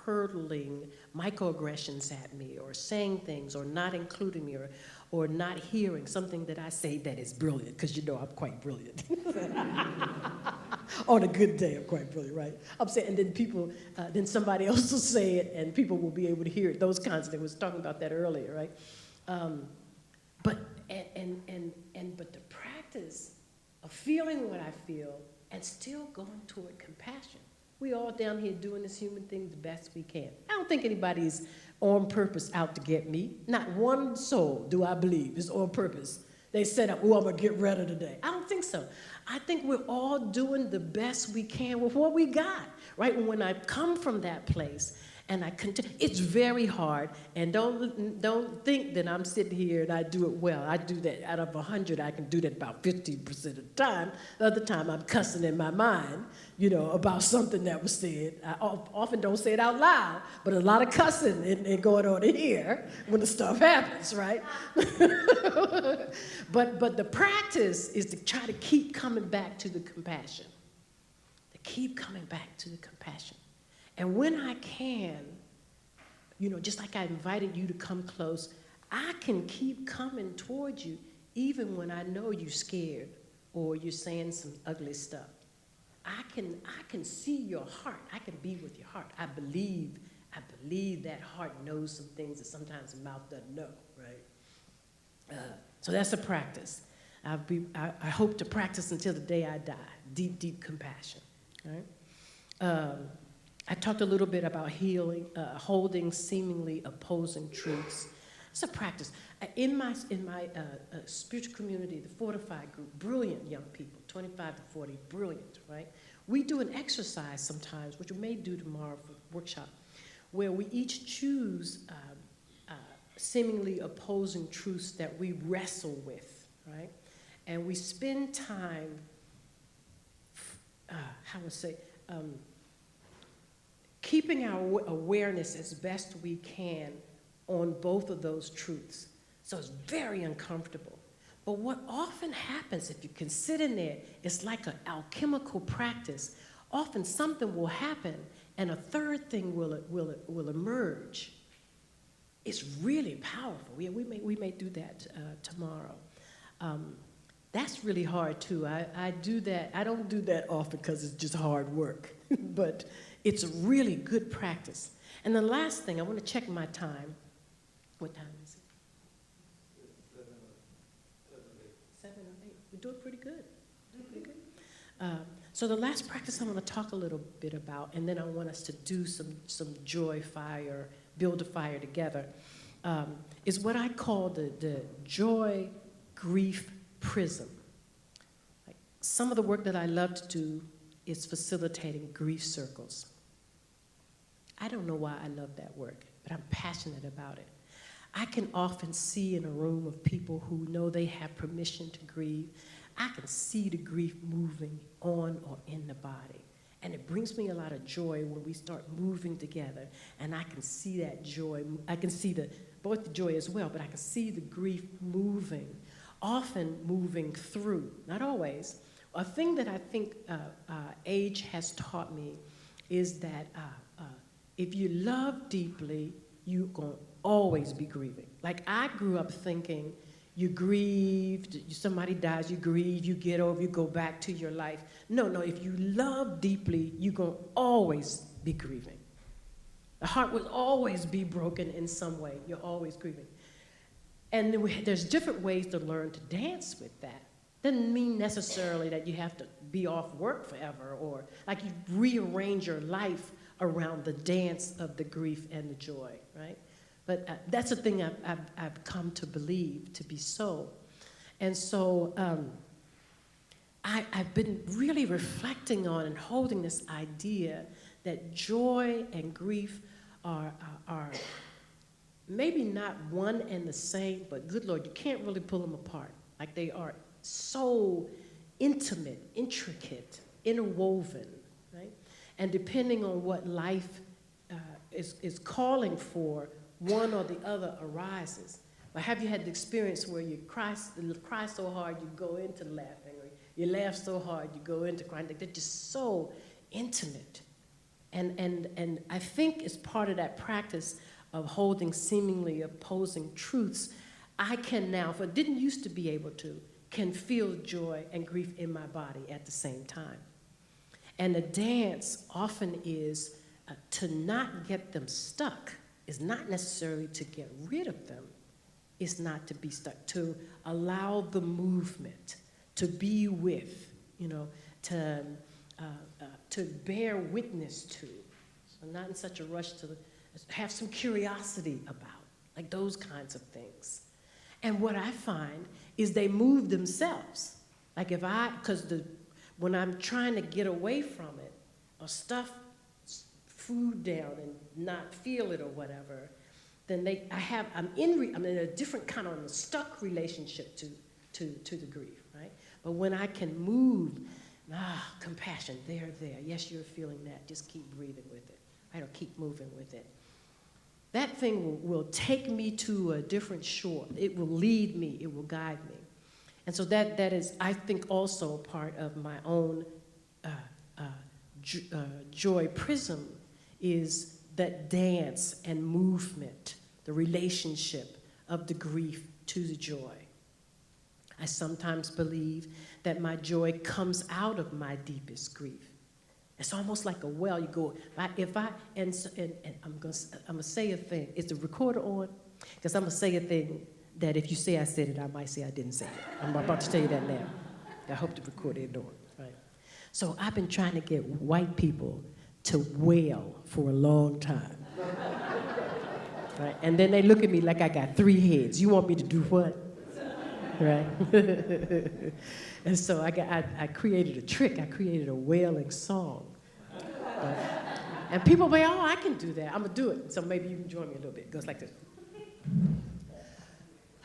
hurtling microaggressions at me or saying things or not including me or not hearing something that I say that is brilliant, because I'm quite brilliant. On a good day, I'm quite brilliant, right? I'm saying, and then then somebody else will say it and people will be able to hear it, those kinds of things. I was talking about that earlier, right? But the practice of feeling what I feel and still going toward compassion. We all down here doing this human thing the best we can. I don't think anybody's on purpose out to get me. Not one soul, do I believe, is on purpose. They set up, oh, I'm going to get Rhetta today. I don't think so. I think we're all doing the best we can with what we got, right? And when I come from that place and I continue, it's very hard. And don't think that I'm sitting here and I do it well. I do that out of 100, I can do that about 50% of the time. The other time I'm cussing in my mind, about something that was said. I often don't say it out loud, but a lot of cussing and going on in here when the stuff happens, right? But the practice is to try to keep coming back to the compassion. To keep coming back to the compassion. And when I can, just like I invited you to come close, I can keep coming towards you even when I know you're scared or you're saying some ugly stuff. I can see your heart. I can be with your heart. I believe that heart knows some things that sometimes the mouth doesn't know, right? So that's a practice. I hope to practice until the day I die. Deep, deep compassion, right? I talked a little bit about healing, holding seemingly opposing truths. It's a practice. In my spiritual community, the Fortified group, brilliant young people, 25 to 40, brilliant, right? We do an exercise sometimes, which we may do tomorrow for the workshop, where we each choose seemingly opposing truths that we wrestle with, right? And we spend time, keeping our awareness as best we can on both of those truths. So it's very uncomfortable. But what often happens if you can sit in there, it's like an alchemical practice. Often something will happen and a third thing will emerge. It's really powerful. Yeah, we may do that tomorrow. That's really hard too. I do that. I don't do that often because it's just hard work, but it's a really good practice. And the last thing, I want to check my time. What time is it? 7 or 8. We're doing pretty good. So the last practice I'm going to talk a little bit about, and then I want us to do some joy fire, build a fire together, is what I call the joy grief prism. Like, some of the work that I love to do is facilitating grief circles. I don't know why I love that work, but I'm passionate about it. I can often see in a room of people who know they have permission to grieve, I can see the grief moving on or in the body. And it brings me a lot of joy when we start moving together, and I can see that joy. I can see both the joy as well, but I can see the grief moving, often moving through, not always. A thing that I think age has taught me is that if you love deeply, you're going to always be grieving. Like, I grew up thinking you grieved, somebody dies, you grieve, you get over, you go back to your life. No, if you love deeply, you're going to always be grieving. The heart will always be broken in some way. You're always grieving. And there's different ways to learn to dance with that. Doesn't mean necessarily that you have to be off work forever, or like you rearrange your life around the dance of the grief and the joy, right? But that's a thing I've come to believe to be so. And so I've been really reflecting on and holding this idea that joy and grief are maybe not one and the same, but good Lord, you can't really pull them apart. Like, they are so intimate, intricate, interwoven, right? And depending on what life is calling for, one or the other arises. But have you had the experience where you cry so hard you go into laughing, or you laugh so hard you go into crying? They're just so intimate. And I think as part of that practice of holding seemingly opposing truths, I can now, for didn't used to be able to, can feel joy and grief in my body at the same time. And the dance often is to not get them stuck. Is not necessarily to get rid of them. It's not to be stuck, to allow the movement, to be with, you know, to bear witness to. So not in such a rush to have some curiosity about, like those kinds of things. And what I find is they move themselves. Like when I'm trying to get away from it or stuff food down and not feel it or whatever, then I'm in a different kind of stuck relationship to the grief, right? But when I can move, compassion, there, yes, you're feeling that, just keep breathing with it, right? Or keep moving with it. That thing will take me to a different shore. It will lead me, it will guide me. And so that is, I think, also part of my own joy prism, is that dance and movement, the relationship of the grief to the joy. I sometimes believe that my joy comes out of my deepest grief. It's almost like a well. You go, and I'm gonna say a thing. Is the recorder on? Because I'm gonna say a thing that if you say I said it, I might say I didn't say it. I'm about to tell you that now. I hope the recorder is on, right? So I've been trying to get white people to wail for a long time. Right? And then they look at me like I got 3 heads. You want me to do what? Right? And so I created a trick. I created a wailing song. And people say, oh, I can do that. I'm going to do it. So maybe you can join me a little bit. It goes like this.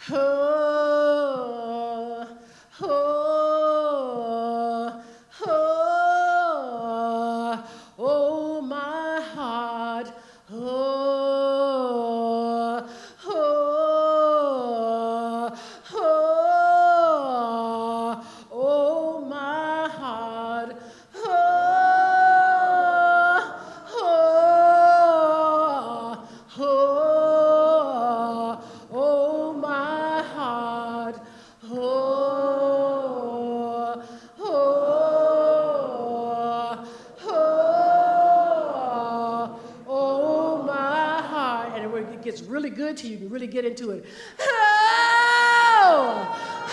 Oh, oh, oh, oh, my heart. Oh, oh, oh, oh, my heart. Oh, oh, oh, oh, my heart. Oh, oh, oh, oh, my heart. And when it gets really good to you, you can really get into it. Oh,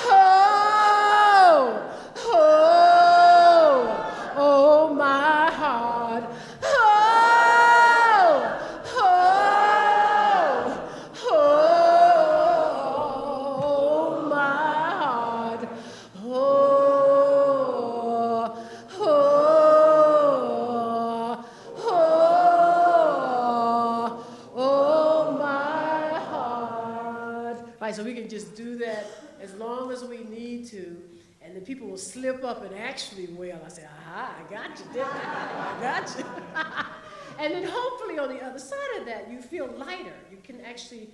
oh, oh, oh, my heart. Oh, oh, oh, my heart. Oh, oh, oh, my heart. Right, so we can just do that as long as we need to, and then people will slip up and actually wail. I say, aha, I got you, didn't I? I got you. And then hopefully on the other side of that, you feel lighter. You can actually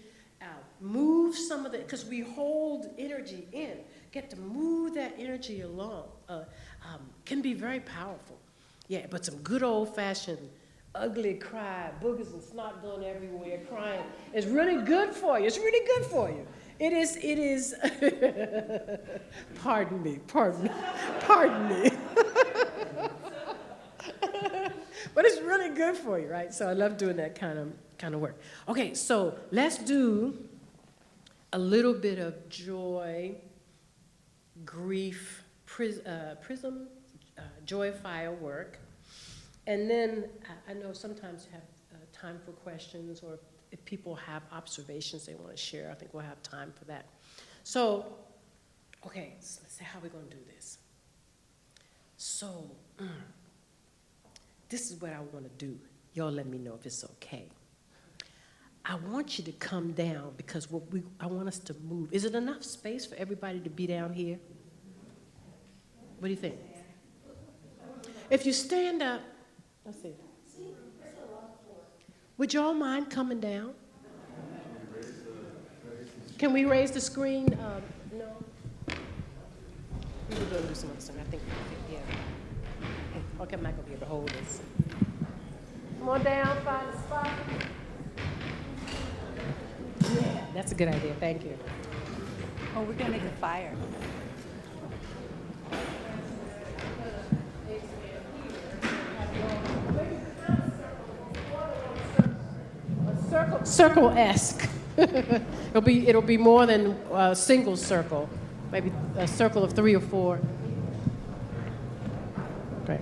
move some of the, because we hold energy in, get to move that energy along, can be very powerful. Yeah, but some good old-fashioned ugly cry, boogers and snot going everywhere, crying, is really good for you. It's really good for you. It is, pardon me. But it's really good for you, right? So I love doing that kind of work. Okay, so let's do a little bit of joy, grief, prism, joy fire work. And then I know sometimes you have time for questions, or if people have observations they want to share, I think we'll have time for that. So, okay, so let's see how we're going to do this. So, this is what I want to do. Y'all let me know if it's okay. I want you to come down because I want us to move. Is it enough space for everybody to be down here? What do you think? If you stand up, let's see. Would y'all mind coming down? Can we raise the screen? No. We were going to do some other stuff. I think, yeah. Okay, I'm not going to be able to hold this. Come on down, find a spot. Yeah, that's a good idea. Thank you. Oh, we're going to make a fire. Circle-esque. It'll be more than a single circle. maybe a circle of 3 or 4. Great.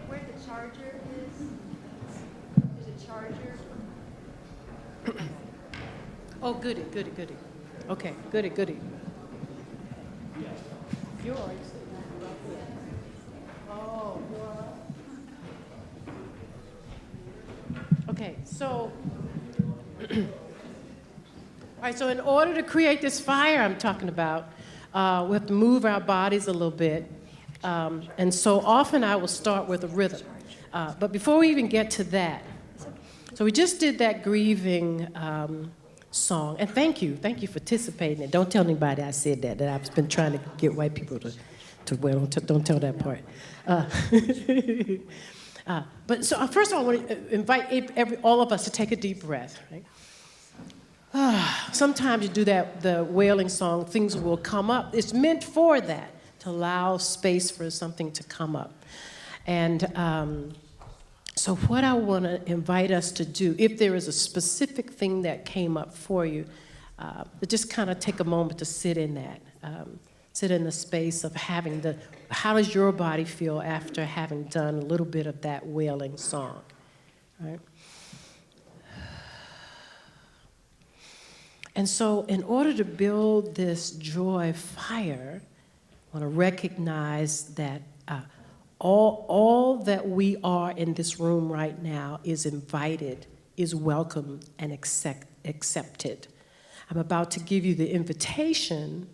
Where the charger is? There's a charger. Oh, goody, goody, goody. Okay, goody, goody. You're all right. Oh, okay, so, all right, so in order to create this fire I'm talking about, we have to move our bodies a little bit. And so often I will start with a rhythm. But before we even get to that, so we just did that grieving song. And thank you for participating. And don't tell anybody I said that I've been trying to get white people to well, don't tell that part. But so first of all, I want to invite all of us to take a deep breath, right? Sometimes you do that, the wailing song, things will come up. It's meant for that, to allow space for something to come up. And so what I want to invite us to do, if there is a specific thing that came up for you, just kind of take a moment to sit in that. Sit in the space of having how does your body feel after having done a little bit of that wailing song, right? And so in order to build this joy fire, I want to recognize that all that we are in this room right now is invited, is welcome, and accepted. I'm about to give you the invitation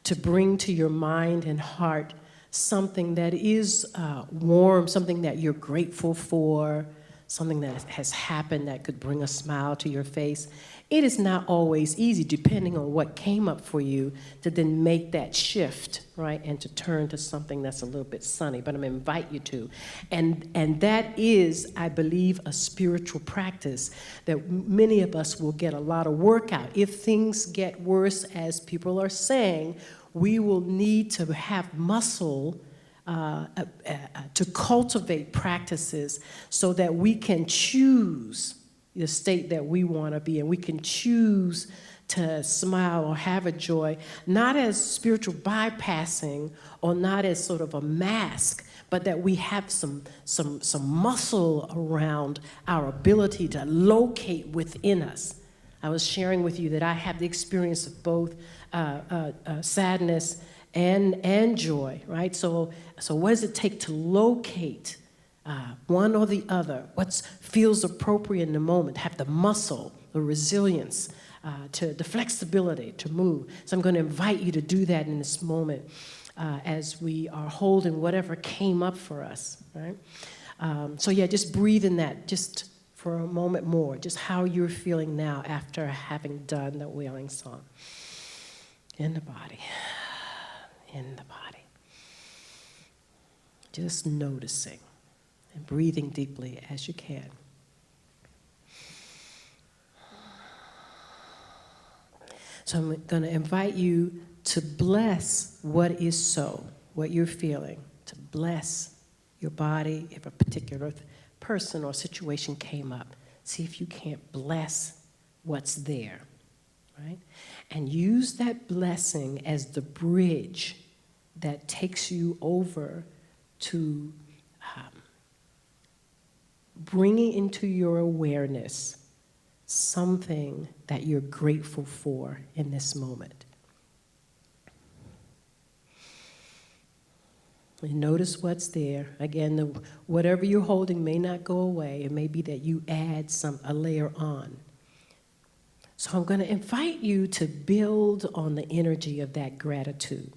to bring to your mind and heart something that is warm, something that you're grateful for, something that has happened that could bring a smile to your face. It is not always easy, depending on what came up for you, to then make that shift, right, and to turn to something that's a little bit sunny, but I'm going to invite you to. And that is, I believe, a spiritual practice that many of us will get a lot of work out. If things get worse, as people are saying, we will need to have muscle to cultivate practices so that we can choose the state that we want to be in. We can choose to smile or have a joy, not as spiritual bypassing or not as sort of a mask, but that we have some muscle around our ability to locate within us. I was sharing with you that I have the experience of both sadness and joy, right? So what does it take to locate one or the other? What feels appropriate in the moment? Have the muscle, the resilience, the flexibility to move. So I'm going to invite you to do that in this moment as we are holding whatever came up for us, right? So yeah, just breathe in that just for a moment more, just how you're feeling now after having done the wailing song. In the body, in the body. Just noticing and breathing deeply as you can. So I'm going to invite you to bless what is so, what you're feeling, to bless your body if a particular person or situation came up. See if you can't bless what's there, right? And use that blessing as the bridge that takes you over to bringing into your awareness something that you're grateful for in this moment. And notice what's there. Again, whatever you're holding may not go away. It may be that you add a layer on. So I'm going to invite you to build on the energy of that gratitude.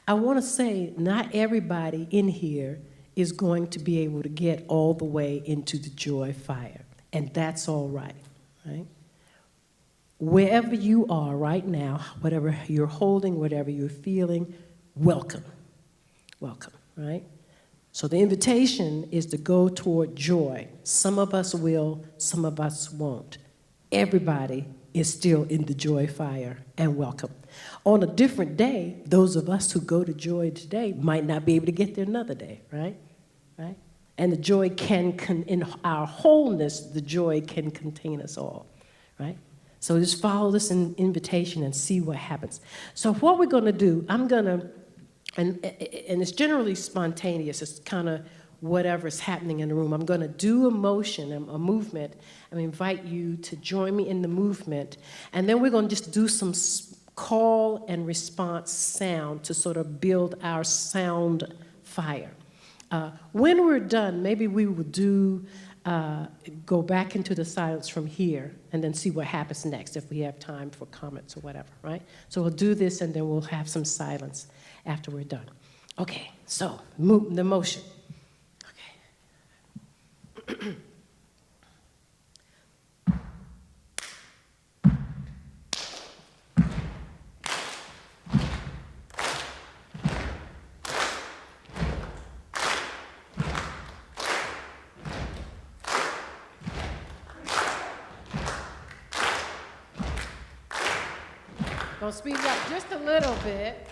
I want to say not everybody in here is going to be able to get all the way into the joy fire, and that's all right, right? Wherever you are right now, whatever you're holding, whatever you're feeling, welcome, welcome, right? So the invitation is to go toward joy. Some of us will, some of us won't. everybody is still in the joy fire and welcome. On a different day, those of us who go to joy today might not be able to get there another day, right? Right? And the joy in our wholeness, the joy can contain us all, right? So just follow this invitation and see what happens. So what we're going to do, I'm going to, and it's generally spontaneous. It's kind of whatever's happening in the room. I'm going to do a motion, a movement. I invite you to join me in the movement. And then we're going to just do some call and response sound to sort of build our sound fire. When we're done, maybe we will go back into the silence from here and then see what happens next if we have time for comments or whatever, right? So we'll do this and then we'll have some silence after we're done. Okay, so the motion. Okay. Gonna speed it up just a little bit.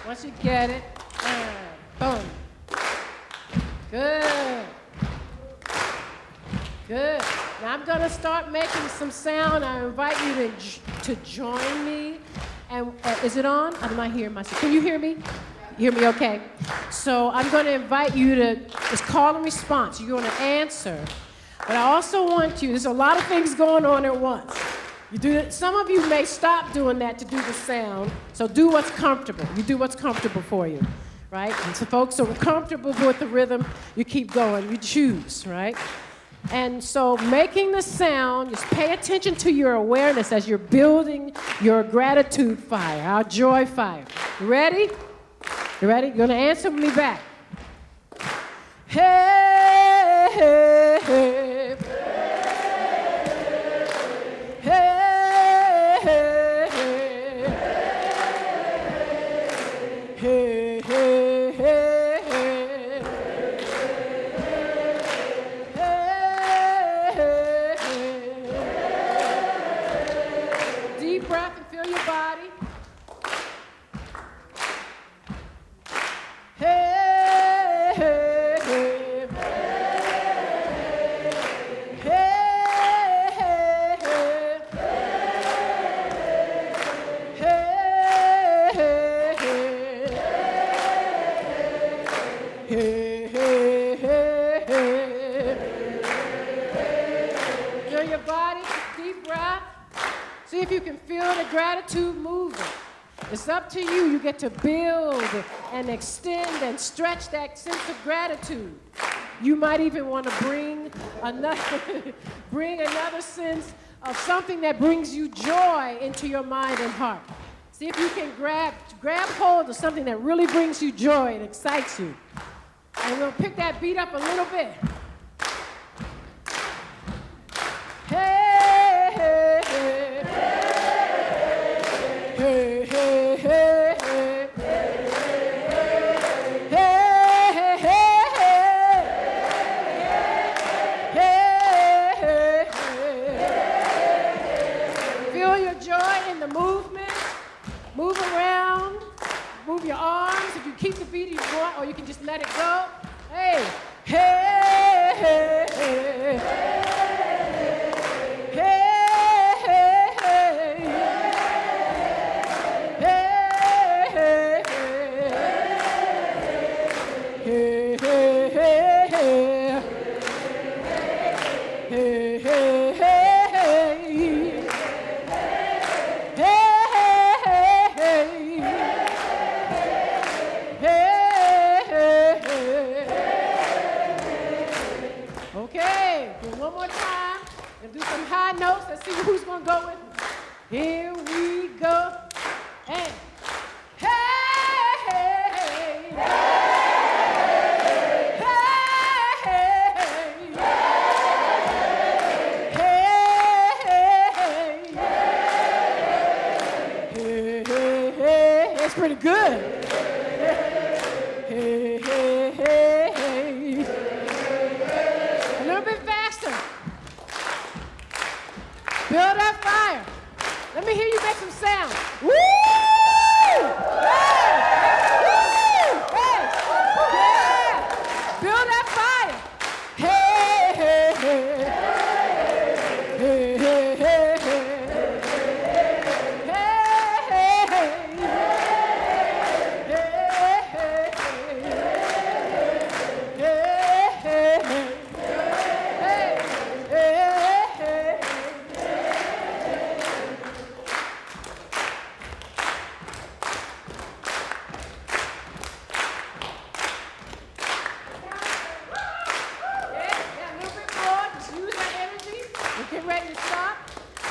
Once you get it, boom. Good. Good. Now I'm gonna start making some sound. I invite you to join me. And is it on? I'm not hearing myself. Can you hear me? You hear me okay? So I'm gonna invite you to just call and response. You're gonna answer. But I also want you, there's a lot of things going on at once. Some of you may stop doing that to do the sound, so do what's comfortable. You do what's comfortable for you, right? And so folks who are comfortable with the rhythm, you keep going, you choose, right? And so making the sound, just pay attention to your awareness as you're building your gratitude fire, our joy fire. You ready? You ready? You're gonna answer me back. Hey, hey, hey. Hey. Hey, hey, hey, hey. Hey, hey, hey. Deep breath and feel your body. Hey, hey, hey. Hey, hey, hey. Hey, hey, hey. Hey, hey, hey, hey. Feel your body, deep breath. See if you can feel the gratitude moving. It's up to you. You get to build and extend and stretch that sense of gratitude. You might even want to bring another sense of something that brings you joy into your mind and heart. See if you can grab hold of something that really brings you joy and excites you. And we'll pick that beat up a little bit. Hey, hey, hey. Hey, hey, hey, hey. Hey, hey, hey. Hey, hey, hey. Feel your joy in the movement. Move around. Move your arms. If you keep the beat, you want, or you can just let it go. Hey, hey, hey, hey. Hey, hey, hey. Hey, hey, hey. Hey, hey, hey. Hey, hey, hey. Okay, do one more time and do some high notes. Let's see who's gonna go with me. Here we go. And hey, hey, hey. Hey, hey, hey. Hey, hey, hey. It's pretty good. Hey, hey, hey, hey. A little bit faster. Build up. me hear you make some sound. Woo! Hey! Yeah! Build that fire. Hey, hey, hey. Hey, hey, hey, hey. Hey, hey, get ready to stop.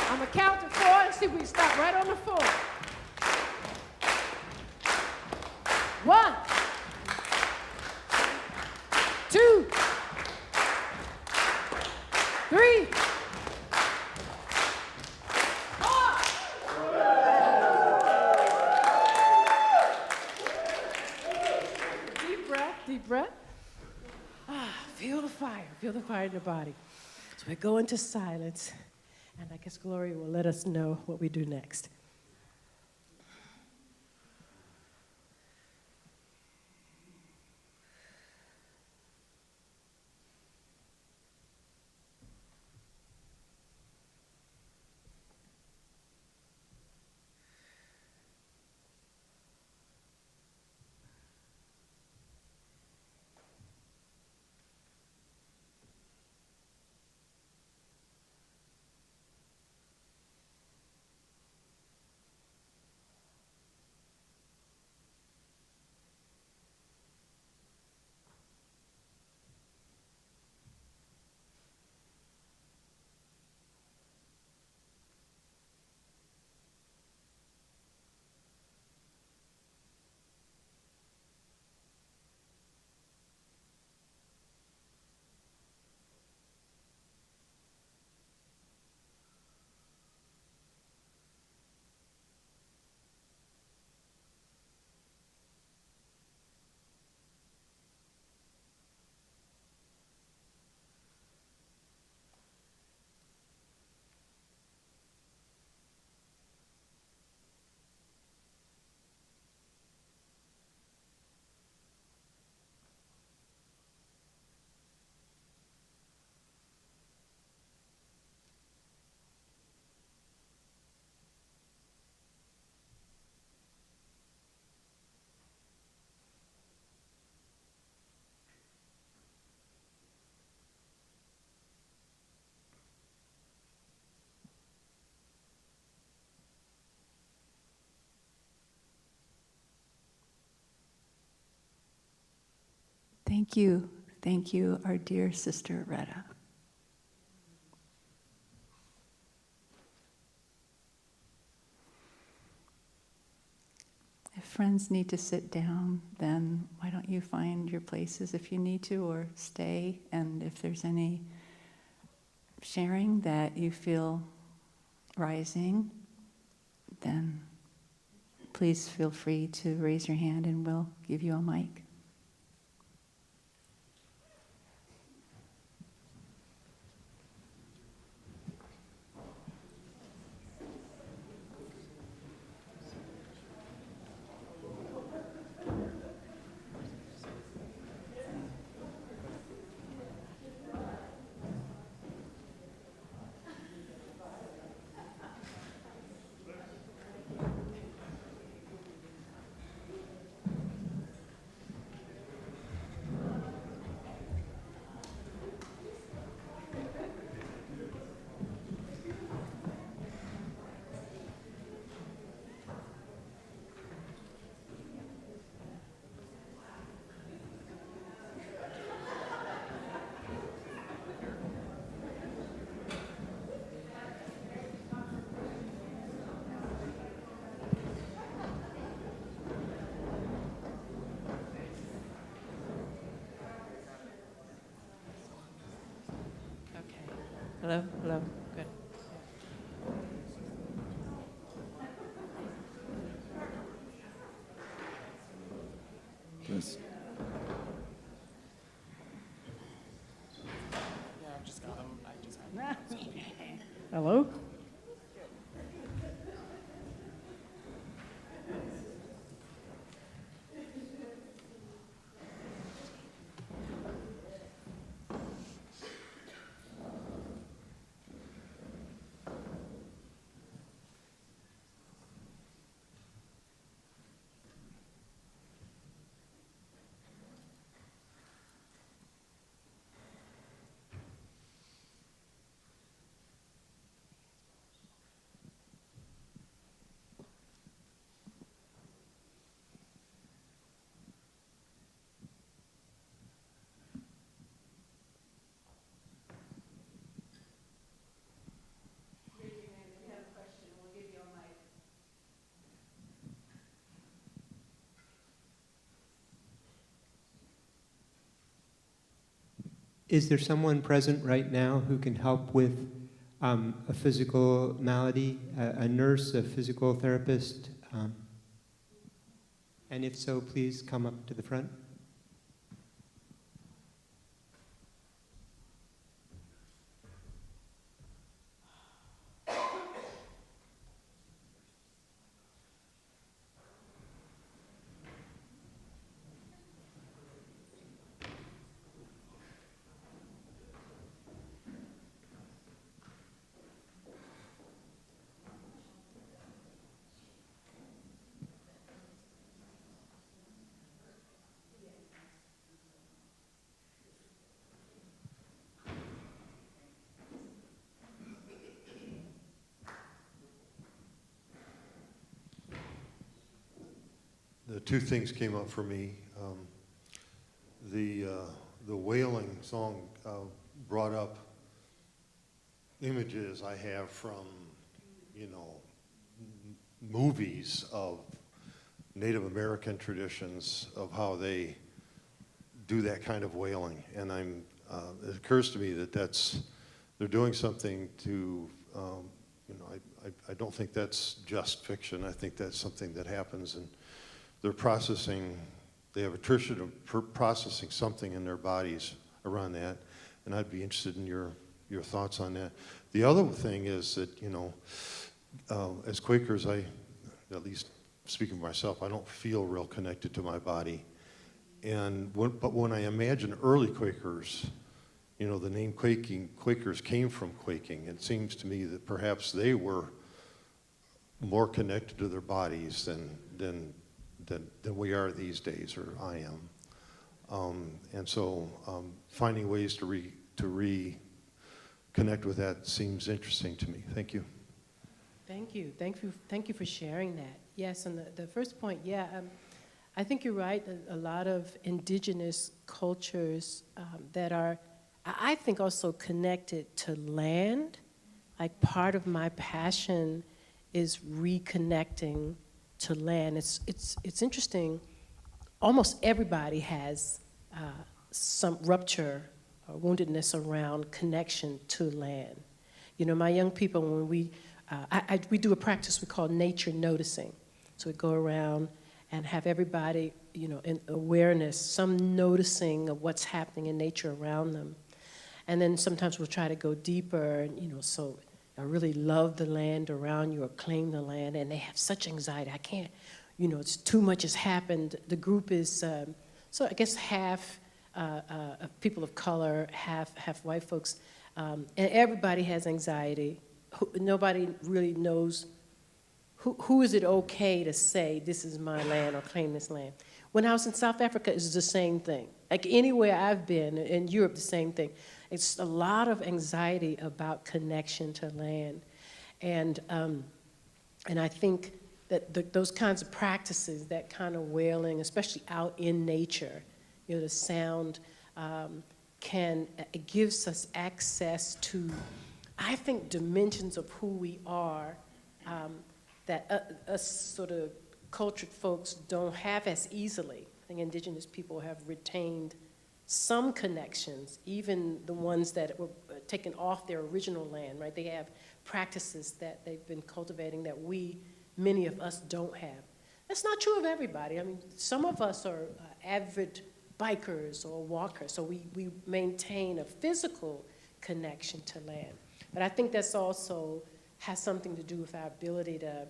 I'm going to count to 4 and see if we can stop right on the 4. 1, 2, 3, 4. Deep breath, deep breath. Feel the fire in the body. So we go into silence, and I guess Gloria will let us know what we do next. Thank you, our dear sister Rhetta. If friends need to sit down, then why don't you find your places if you need to, or stay, and if there's any sharing that you feel rising, then please feel free to raise your hand and we'll give you a mic. Hello, hello, good. Yes. Yeah, I've just got them. I just have them. Hello? Is there someone present right now who can help with a physical malady, a nurse, a physical therapist? And if so, please come up to the front. The two things came up for me. The wailing song brought up images I have from, movies of Native American traditions of how they do that kind of wailing, and it occurs to me that they're doing something to, I don't think that's just fiction. I think that's something that happens, and they have a tradition of processing something in their bodies around that, and I'd be interested in your thoughts on that. The other thing is that, as Quakers, at least speaking for myself, I don't feel real connected to my body. But when I imagine early Quakers, the name Quakers came from quaking. It seems to me that perhaps they were more connected to their bodies than we are these days, or I am. And so finding ways to reconnect with that seems interesting to me. Thank you. Thank you. Thank you for sharing that. Yes, and the first point, I think you're right. A lot of indigenous cultures that are, I think, also connected to land. Like, part of my passion is reconnecting to land. It's interesting. Almost everybody has some rupture or woundedness around connection to land. My young people, when we do a practice we call nature noticing. So we go around and have everybody, in awareness, some noticing of what's happening in nature around them. And then sometimes we'll try to go deeper, so I really love the land around you or claim the land, and they have such anxiety. I can't, it's too much has happened. The group is, so I guess half people of color, half white folks, and everybody has anxiety. Nobody really knows who is it okay to say this is my land or claim this land. When I was in South Africa, it's the same thing. Like anywhere I've been, in Europe, the same thing. It's a lot of anxiety about connection to land. And I think that those kinds of practices, that kind of wailing, especially out in nature, the sound it gives us access to, I think, dimensions of who we are that us sort of cultured folks don't have as easily. I think indigenous people have retained some connections, even the ones that were taken off their original land, right? They have practices that they've been cultivating that many of us don't have. That's not true of everybody. I mean, some of us are avid bikers or walkers, so we maintain a physical connection to land. But I think that's also has something to do with our ability to,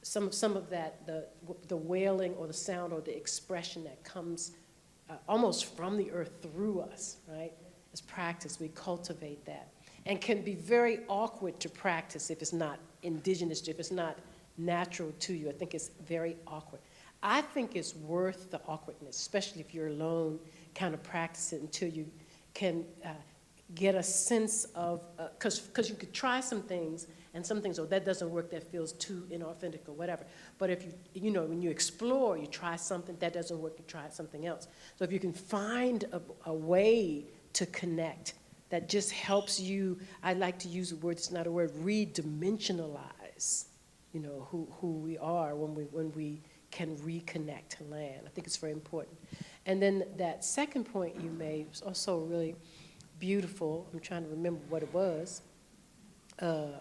some of that, the wailing or the sound or the expression that comes almost from the earth through us, right? As practice, we cultivate that. And can be very awkward to practice if it's not indigenous, if it's not natural to you. I think it's very awkward. I think it's worth the awkwardness, especially if you're alone, kind of practice it until you can get a sense of, because you could try some things, and some things, that doesn't work, that feels too inauthentic or whatever. But if when you explore, you try something, that doesn't work, you try something else. So if you can find a way to connect that just helps you, I like to use a word, it's not a word, re-dimensionalize, who we are when we can reconnect to land. I think it's very important. And then that second point you made was also really beautiful. I'm trying to remember what it was. Tell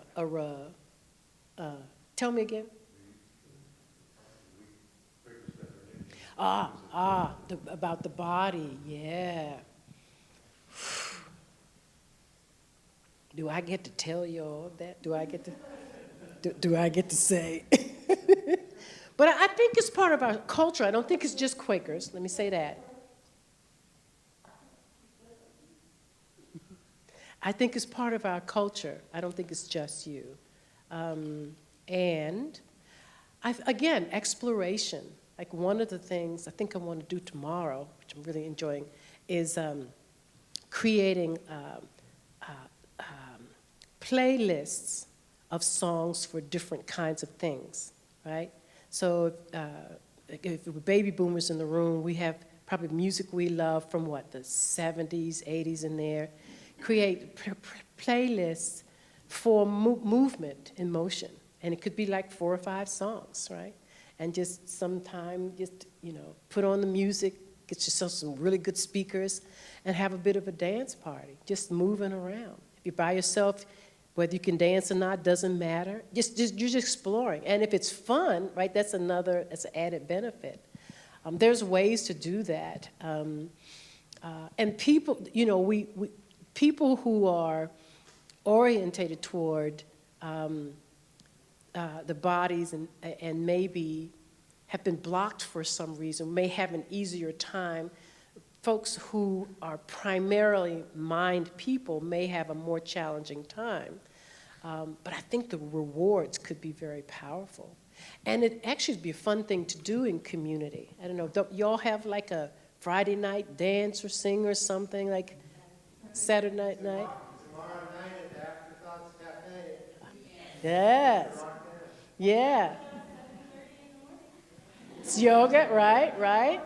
me again. About the body, yeah. Do I get to tell you all that? Do I get to say? But I think it's part of our culture. I don't think it's just Quakers. Let me say that. I think it's part of our culture. I don't think it's just you. And again, exploration. Like one of the things I think I want to do tomorrow, which I'm really enjoying, is creating playlists of songs for different kinds of things, right? So if we're baby boomers in the room, we have probably music we love from what, the 70s, 80s in there. Create playlists for movement in motion. And it could be like 4 or 5 songs, right? And just sometime, just, put on the music, get yourself some really good speakers, and have a bit of a dance party, just moving around. If you're by yourself, whether you can dance or not doesn't matter. You're just exploring. And if it's fun, right, that's an added benefit. There's ways to do that. And people, people who are orientated toward the bodies and maybe have been blocked for some reason, may have an easier time. Folks who are primarily mind people may have a more challenging time. But I think the rewards could be very powerful. And it actually would be a fun thing to do in community. I don't know, don't y'all have like a Friday night dance or sing or something, like Saturday night? Tomorrow night at the Afterthoughts Cafe. Yes. Yeah. It's yoga, right?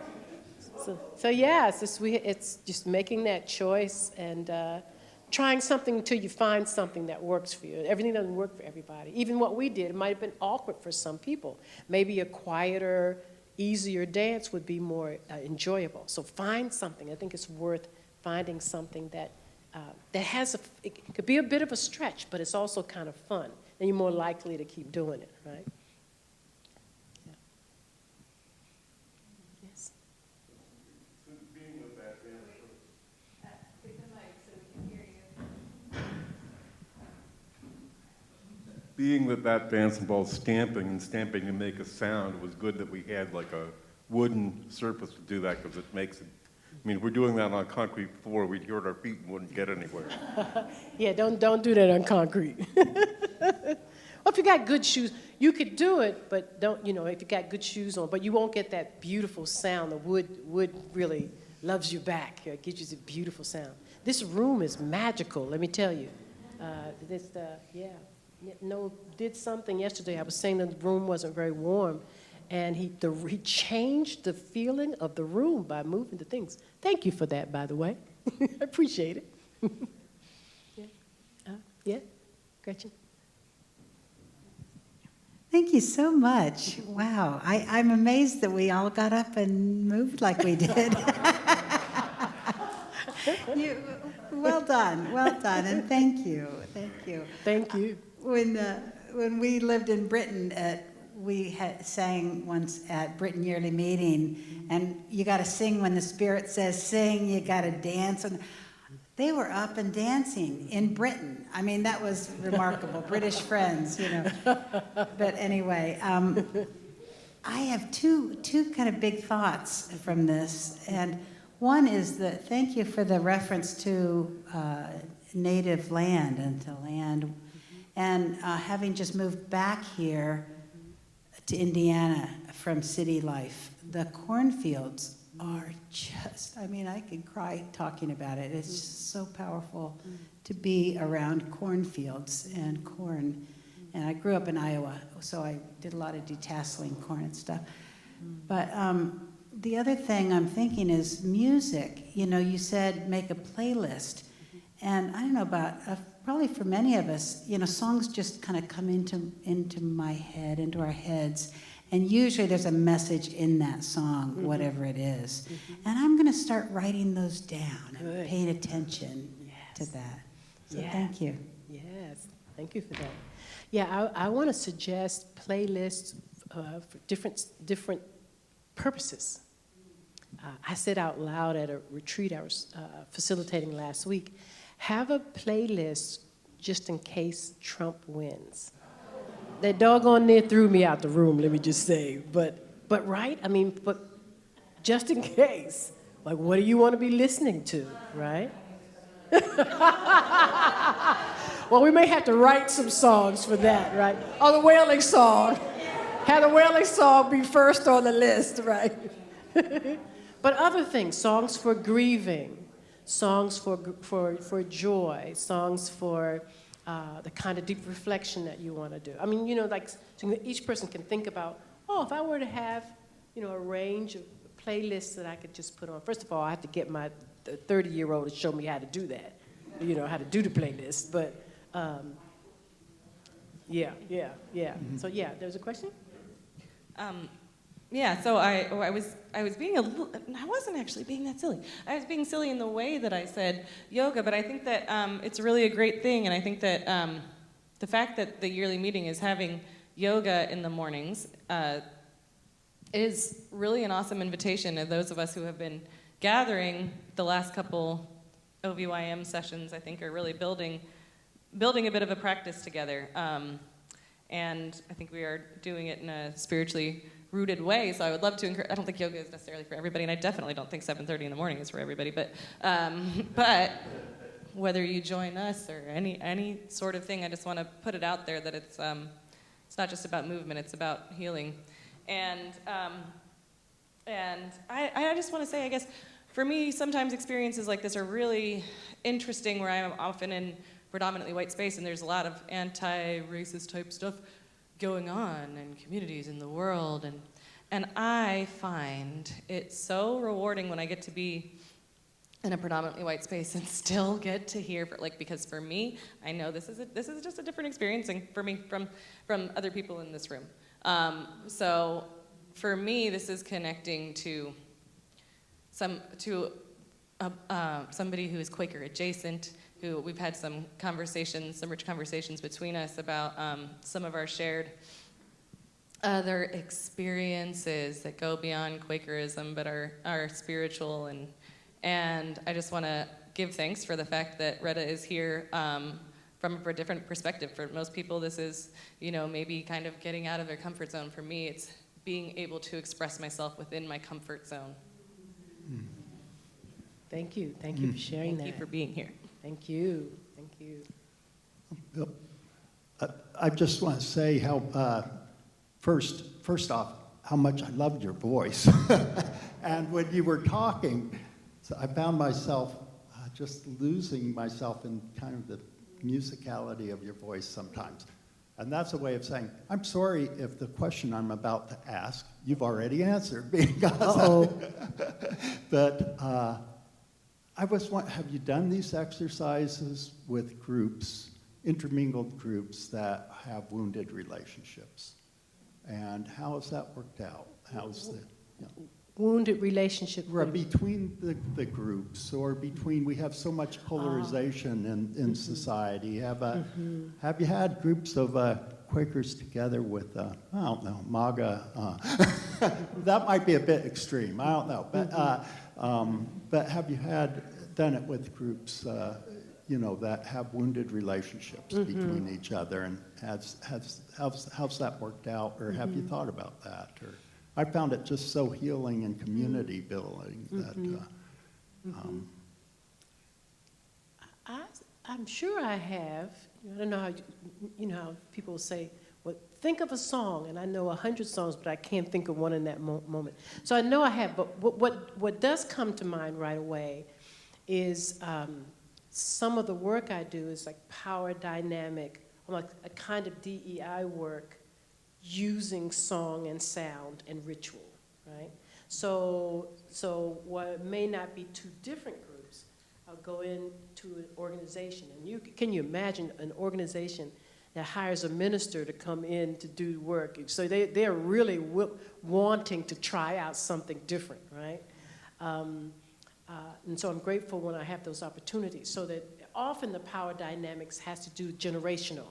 So yes, it's just making that choice and trying something until you find something that works for you. Everything doesn't work for everybody. Even what we did, it might have been awkward for some people. Maybe a quieter, easier dance would be more enjoyable. So find something. I think it's worth finding something that has it could be a bit of a stretch, but it's also kind of fun. Then you're more likely to keep doing it, right? Yeah. Yes. Being with that band, Pick the mic so we can hear you. being with that dance involves stamping to make a sound, it was good that we had like a wooden surface to do that because it makes it. I mean, if we're doing that on a concrete floor, we'd hurt our feet and wouldn't get anywhere. Yeah, don't do that on concrete. Well, if you got good shoes, you could do it, but don't, if you got good shoes on, but you won't get that beautiful sound. The wood really loves you back. It gives you a beautiful sound. This room is magical, let me tell you. Did something yesterday. I was saying that the room wasn't very warm, and he changed the feeling of the room by moving the things. Thank you for that, by the way. I appreciate it. Yeah, Gretchen? Thank you so much. Wow, I'm amazed that we all got up and moved like we did. Well done, and thank you. Thank you. When we lived in Britain, we sang once at Britain Yearly Meeting, and you got to sing when the Spirit says sing, you got to dance. And they were up and dancing in Britain. I mean, that was remarkable. British friends, But anyway, I have two kind of big thoughts from this. And one is that thank you for the reference to native land and to land. And having just moved back here to Indiana from city life, the cornfields are just, I could cry talking about it. It's just so powerful to be around cornfields and corn. And I grew up in Iowa, so I did a lot of detasseling corn and stuff. But the other thing I'm thinking is music. You said make a playlist. And I don't know about, probably for many of us, songs just kind of come into my head, into our heads. And usually there's a message in that song, whatever it is. And I'm going to start writing those down and Good. paying attention to that. So Yeah. thank you. Yes, thank you for that. Yeah, I want to suggest playlists for different purposes. I said out loud at a retreat I was facilitating last week, have a playlist just in case Trump wins. That doggone near threw me out the room, let me just say. But right, I mean, but just in case, like what do you want to be listening to, right? Well, we may have to write some songs for that, right? Oh, the wailing song. Have the wailing song be first on the list, right? But other things, songs for grieving, songs for joy, songs for the kind of deep reflection that you want to do. I mean, you know, like so each person can think about, oh, if I were to have, you know, a range of playlists that I could just put on. First of all, I have to get my 30-year-old to show me how to do that, you know, how to do the playlist. But yeah. Mm-hmm. So yeah, there's a question? Yeah, so I was being a little, I wasn't actually being that silly. I was being silly in the way that I said yoga, but I think that it's really a great thing, and I think that the fact that the yearly meeting is having yoga in the mornings is really an awesome invitation to those of us who have been gathering the last couple OVYM sessions. I think are really building a bit of a practice together, and I think we are doing it in a spiritually rooted way, so I would love to encourage. I don't think yoga is necessarily for everybody, and I definitely don't think 7:30 in the morning is for everybody, but whether you join us or any sort of thing, I just want to put it out there that it's not just about movement, it's about healing. And I just want to say, I guess, for me, sometimes experiences like this are really interesting, where I'm often in predominantly white space, and there's a lot of anti-racist type stuff going on in communities in the world, and I find it so rewarding when I get to be in a predominantly white space and still get to hear, because for me, I know this is just a different experience for me from other people in this room. So for me, this is connecting to somebody who is Quaker adjacent, who we've had some rich conversations between us about some of our shared other experiences that go beyond Quakerism but are spiritual, and I just want to give thanks for the fact that Rhetta is here from a different perspective. For most people, this is, you know, maybe kind of getting out of their comfort zone. For me, it's being able to express myself within my comfort zone. Thank you for sharing that. Thank you for being here. Thank you. I just want to say how, first off, how much I loved your voice. And when you were talking, so I found myself just losing myself in kind of the musicality of your voice sometimes. And that's a way of saying, I'm sorry if the question I'm about to ask, you've already answered. Because but I was wondering, have you done these exercises with groups, intermingled groups that have wounded relationships? And how has that worked out? How's the Wounded relationship between the groups, or between, we have so much polarization in society. Have you had groups of Quakers together with, I don't know, MAGA? That might be a bit extreme, I don't know. But have you done it with groups, you know, that have wounded relationships between each other, and how's that worked out, or have you thought about that? Or I found it just so healing and community building that. I'm sure I have. I don't know how how people say, well, think of a song, and I know 100 songs, but I can't think of one in that moment. So I know I have, but what does come to mind right away is some of the work I do is like power dynamic, like a kind of DEI work using song and sound and ritual, right? So what may not be two different groups, I'll go into an organization, and can you imagine an organization that hires a minister to come in to do work. So they're really wanting to try out something different, right? And so I'm grateful when I have those opportunities, so that often the power dynamics has to do generational.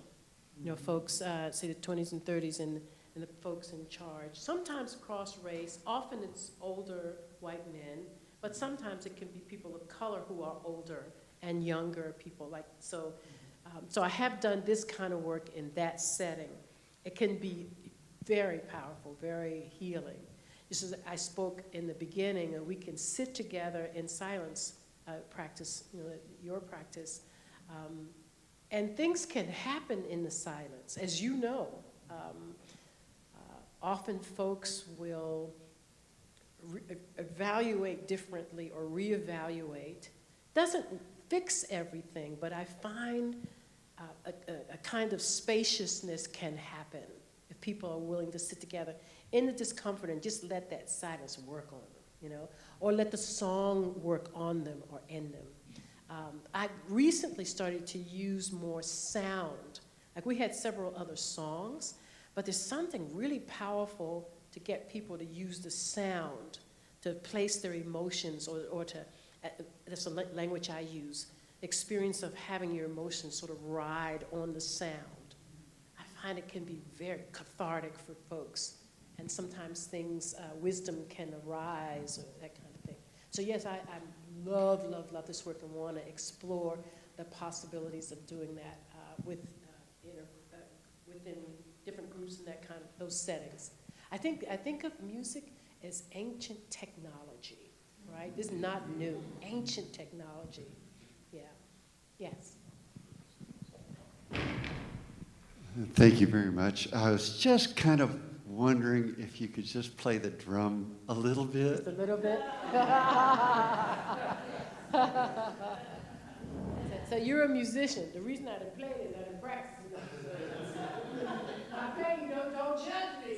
You know, folks, say the 20s and 30s and the folks in charge. Sometimes cross race, often it's older white men, but sometimes it can be people of color who are older and younger people. So I have done this kind of work in that setting. It can be very powerful, very healing. Just as I spoke in the beginning, we can sit together in silence, practice, your practice, and things can happen in the silence. As you know, often folks will evaluate differently or reevaluate. Doesn't fix everything, but I find a kind of spaciousness can happen if people are willing to sit together in the discomfort and just let that silence work on them, or let the song work on them or in them. I recently started to use more sound. Like, we had several other songs, but there's something really powerful to get people to use the sound to place their emotions or to, that's the language I use, experience of having your emotions sort of ride on the sound. I find it can be very cathartic for folks. And sometimes things, wisdom can arise or that kind of thing. So yes, I love this work and want to explore the possibilities of doing that within different groups in that kind of those settings. I think of music as ancient technology, right? This is not new, ancient technology. Yeah. Yes. Thank you very much. I was just kind of wondering if you could just play the drum a little bit. Just a little bit? So you're a musician. The reason I didn't play it is I didn't practice. I'm paying you, don't judge me.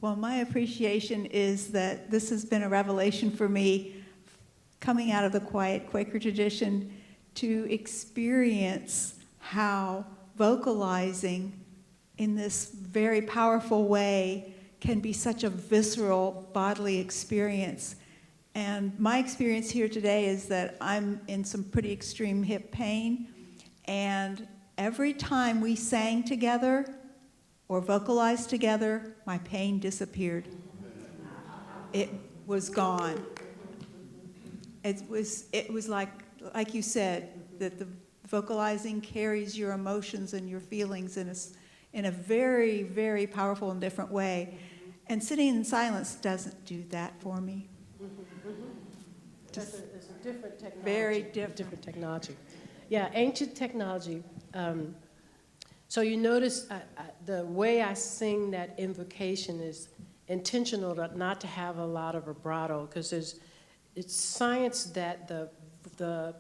Well, my appreciation is that this has been a revelation for me, coming out of the quiet Quaker tradition, to experience how vocalizing in this very powerful way can be such a visceral bodily experience. And my experience here today is that I'm in some pretty extreme hip pain, and every time we sang together or vocalized together, my pain disappeared. It was gone. It was like you said, that the vocalizing carries your emotions and your feelings in a very, very powerful and different way. And sitting in silence doesn't do that for me. It's a different technology. Very different technology. Yeah, ancient technology. So you notice the way I sing that invocation is intentional, not to have a lot of vibrato, because it's science that the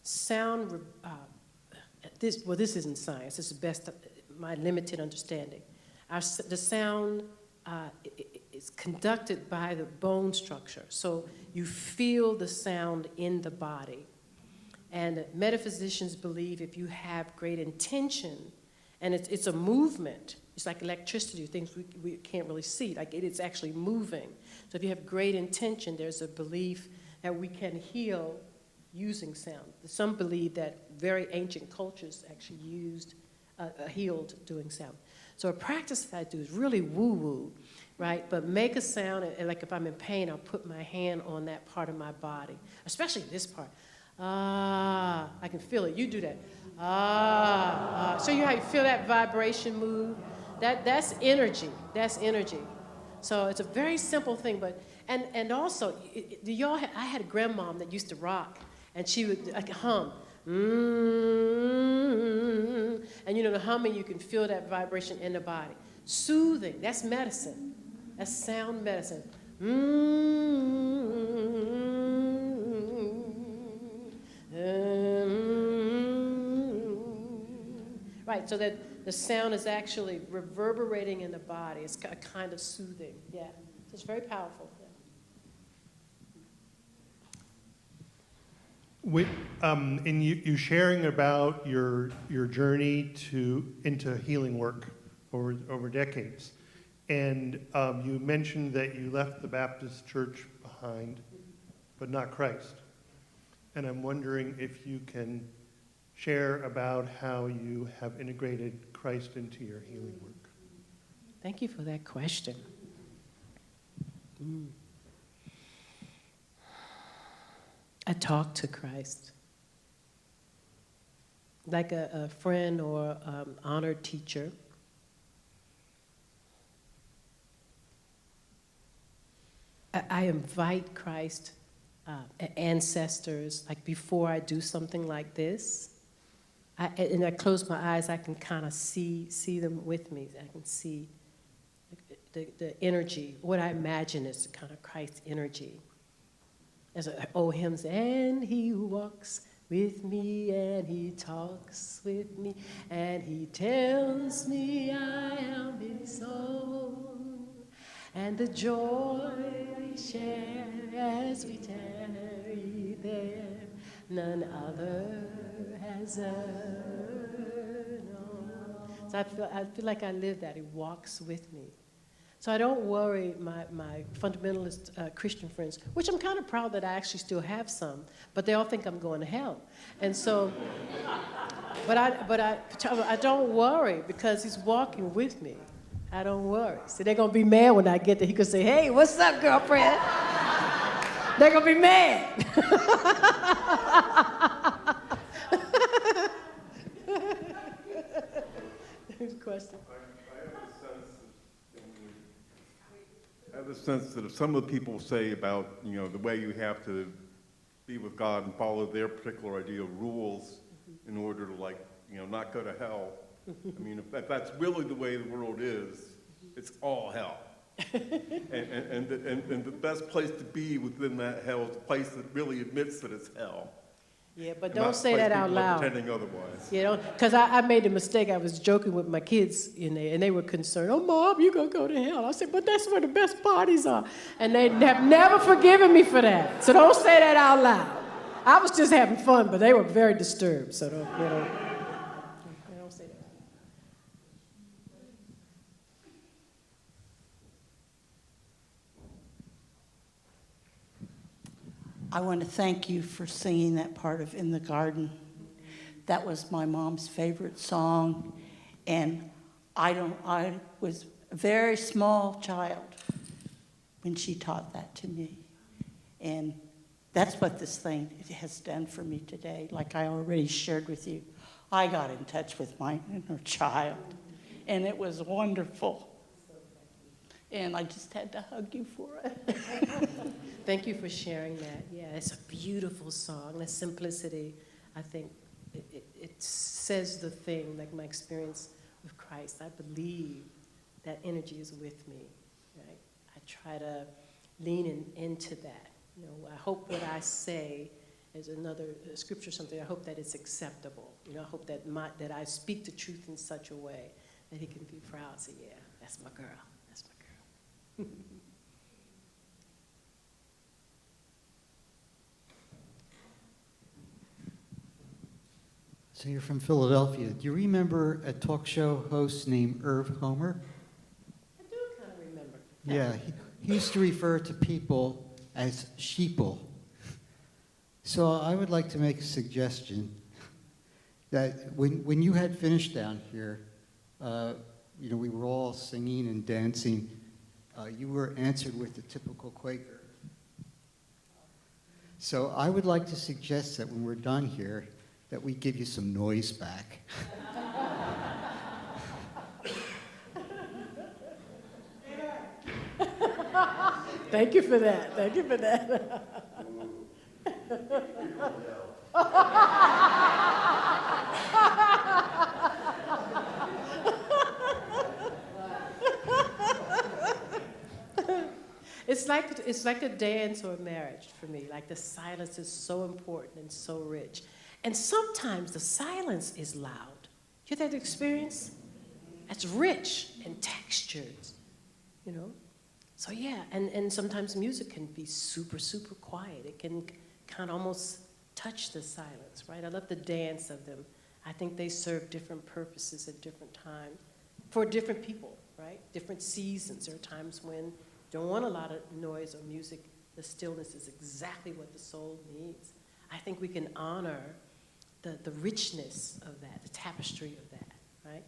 sound. This isn't science. This is best my limited understanding. The sound is conducted by the bone structure, so you feel the sound in the body. And metaphysicians believe if you have great intention, and it's a movement, It's like electricity, things we can't really see. Like it's actually moving. So if you have great intention, there's a belief that we can heal using sound. Some believe that very ancient cultures actually healed doing sound. So a practice that I do is really woo-woo, right? But make a sound, and like if I'm in pain, I'll put my hand on that part of my body, especially this part. Ah, I can feel it. You do that. Ah, ah. So you feel that vibration move? That's energy. That's energy. So it's a very simple thing, but and also, I had a grandmom that used to rock, and she would like hum. And the humming, you can feel that vibration in the body. Soothing, that's medicine. That's sound medicine. Right, so that the sound is actually reverberating in the body. It's a kind of soothing, yeah. So it's very powerful. In you sharing about your journey into healing work over decades, and you mentioned that you left the Baptist church behind, but not Christ. And I'm wondering if you can share about how you have integrated Christ into your healing work. Thank you for that question. I talk to Christ like a friend or honored teacher. I invite Christ, ancestors, like before I do something like this, and I close my eyes, I can kind of see them with me. I can see the energy, what I imagine is the kind of Christ energy. As old hymn says, and he walks with me, and he talks with me, and he tells me I am his own, and the joy we share as we tarry there, none other has ever known. So I feel like I live that. He walks with me. So I don't worry my fundamentalist Christian friends, which I'm kind of proud that I actually still have some, but they all think I'm going to hell. And so, but I don't worry because he's walking with me. I don't worry. So they're going to be mad when I get there. He could say, hey, what's up, girlfriend? They're going to be mad. Question. I have a sense that if some of the people say about, the way you have to be with God and follow their particular idea of rules in order to not go to hell, I mean, if that's really the way the world is, it's all hell. and the best place to be within that hell is a place that really admits that it's hell. Yeah, but don't say that out loud. Pretending otherwise. Because I made the mistake. I was joking with my kids, and they were concerned. Oh, Mom, you're going to go to hell. I said, but that's where the best parties are. And they have never forgiven me for that. So don't say that out loud. I was just having fun, but they were very disturbed. So don't say that. I want to thank you for singing that part of In the Garden. That was my mom's favorite song, and I was a very small child when she taught that to me. And that's what this thing has done for me today. Like I already shared with you, I got in touch with my inner child, and it was wonderful. And I just had to hug you for it. Thank you for sharing that. Yeah, it's a beautiful song. The simplicity, I think, it says the thing, like my experience with Christ. I believe that energy is with me, right? I try to lean into that. I hope what I say is another scripture or something. I hope that it's acceptable. I hope that that I speak the truth in such a way that he can be proud. Say, yeah, that's my girl. That's my girl. So you're from Philadelphia. Do you remember a talk show host named Irv Homer? I do kind of remember. Yeah, he used to refer to people as sheeple. So I would like to make a suggestion that when you had finished down here, you know, we were all singing and dancing. You were answered with the typical Quaker. So I would like to suggest that when we're done here, that we give you some noise back. Thank you for that. Thank you for that. It's like a dance or a marriage for me. Like the silence is so important and so rich. And sometimes the silence is loud. You have that experience? That's rich and textured, you know? So yeah, and sometimes music can be super, super quiet. It can kind of almost touch the silence, right? I love the dance of them. I think they serve different purposes at different times for different people, right? Different seasons. There are times when you don't want a lot of noise or music. The stillness is exactly what the soul needs. I think we can honor the richness of that, the tapestry of that, right?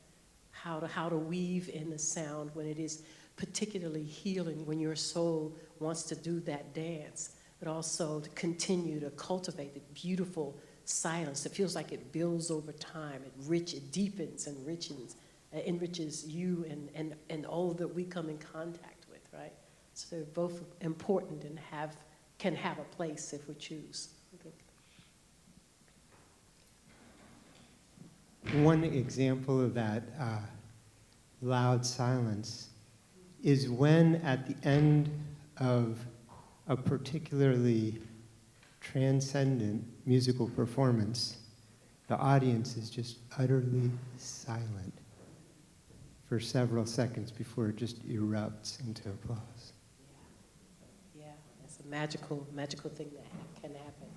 How to weave in the sound when it is particularly healing, when your soul wants to do that dance, but also to continue to cultivate the beautiful silence. It feels like it builds over time. It deepens and enriches you and all that we come in contact with, right? So they're both important and can have a place if we choose, I think. One example of that loud silence is when at the end of a particularly transcendent musical performance, the audience is just utterly silent for several seconds before it just erupts into applause. Yeah, it's a magical thing that can happen.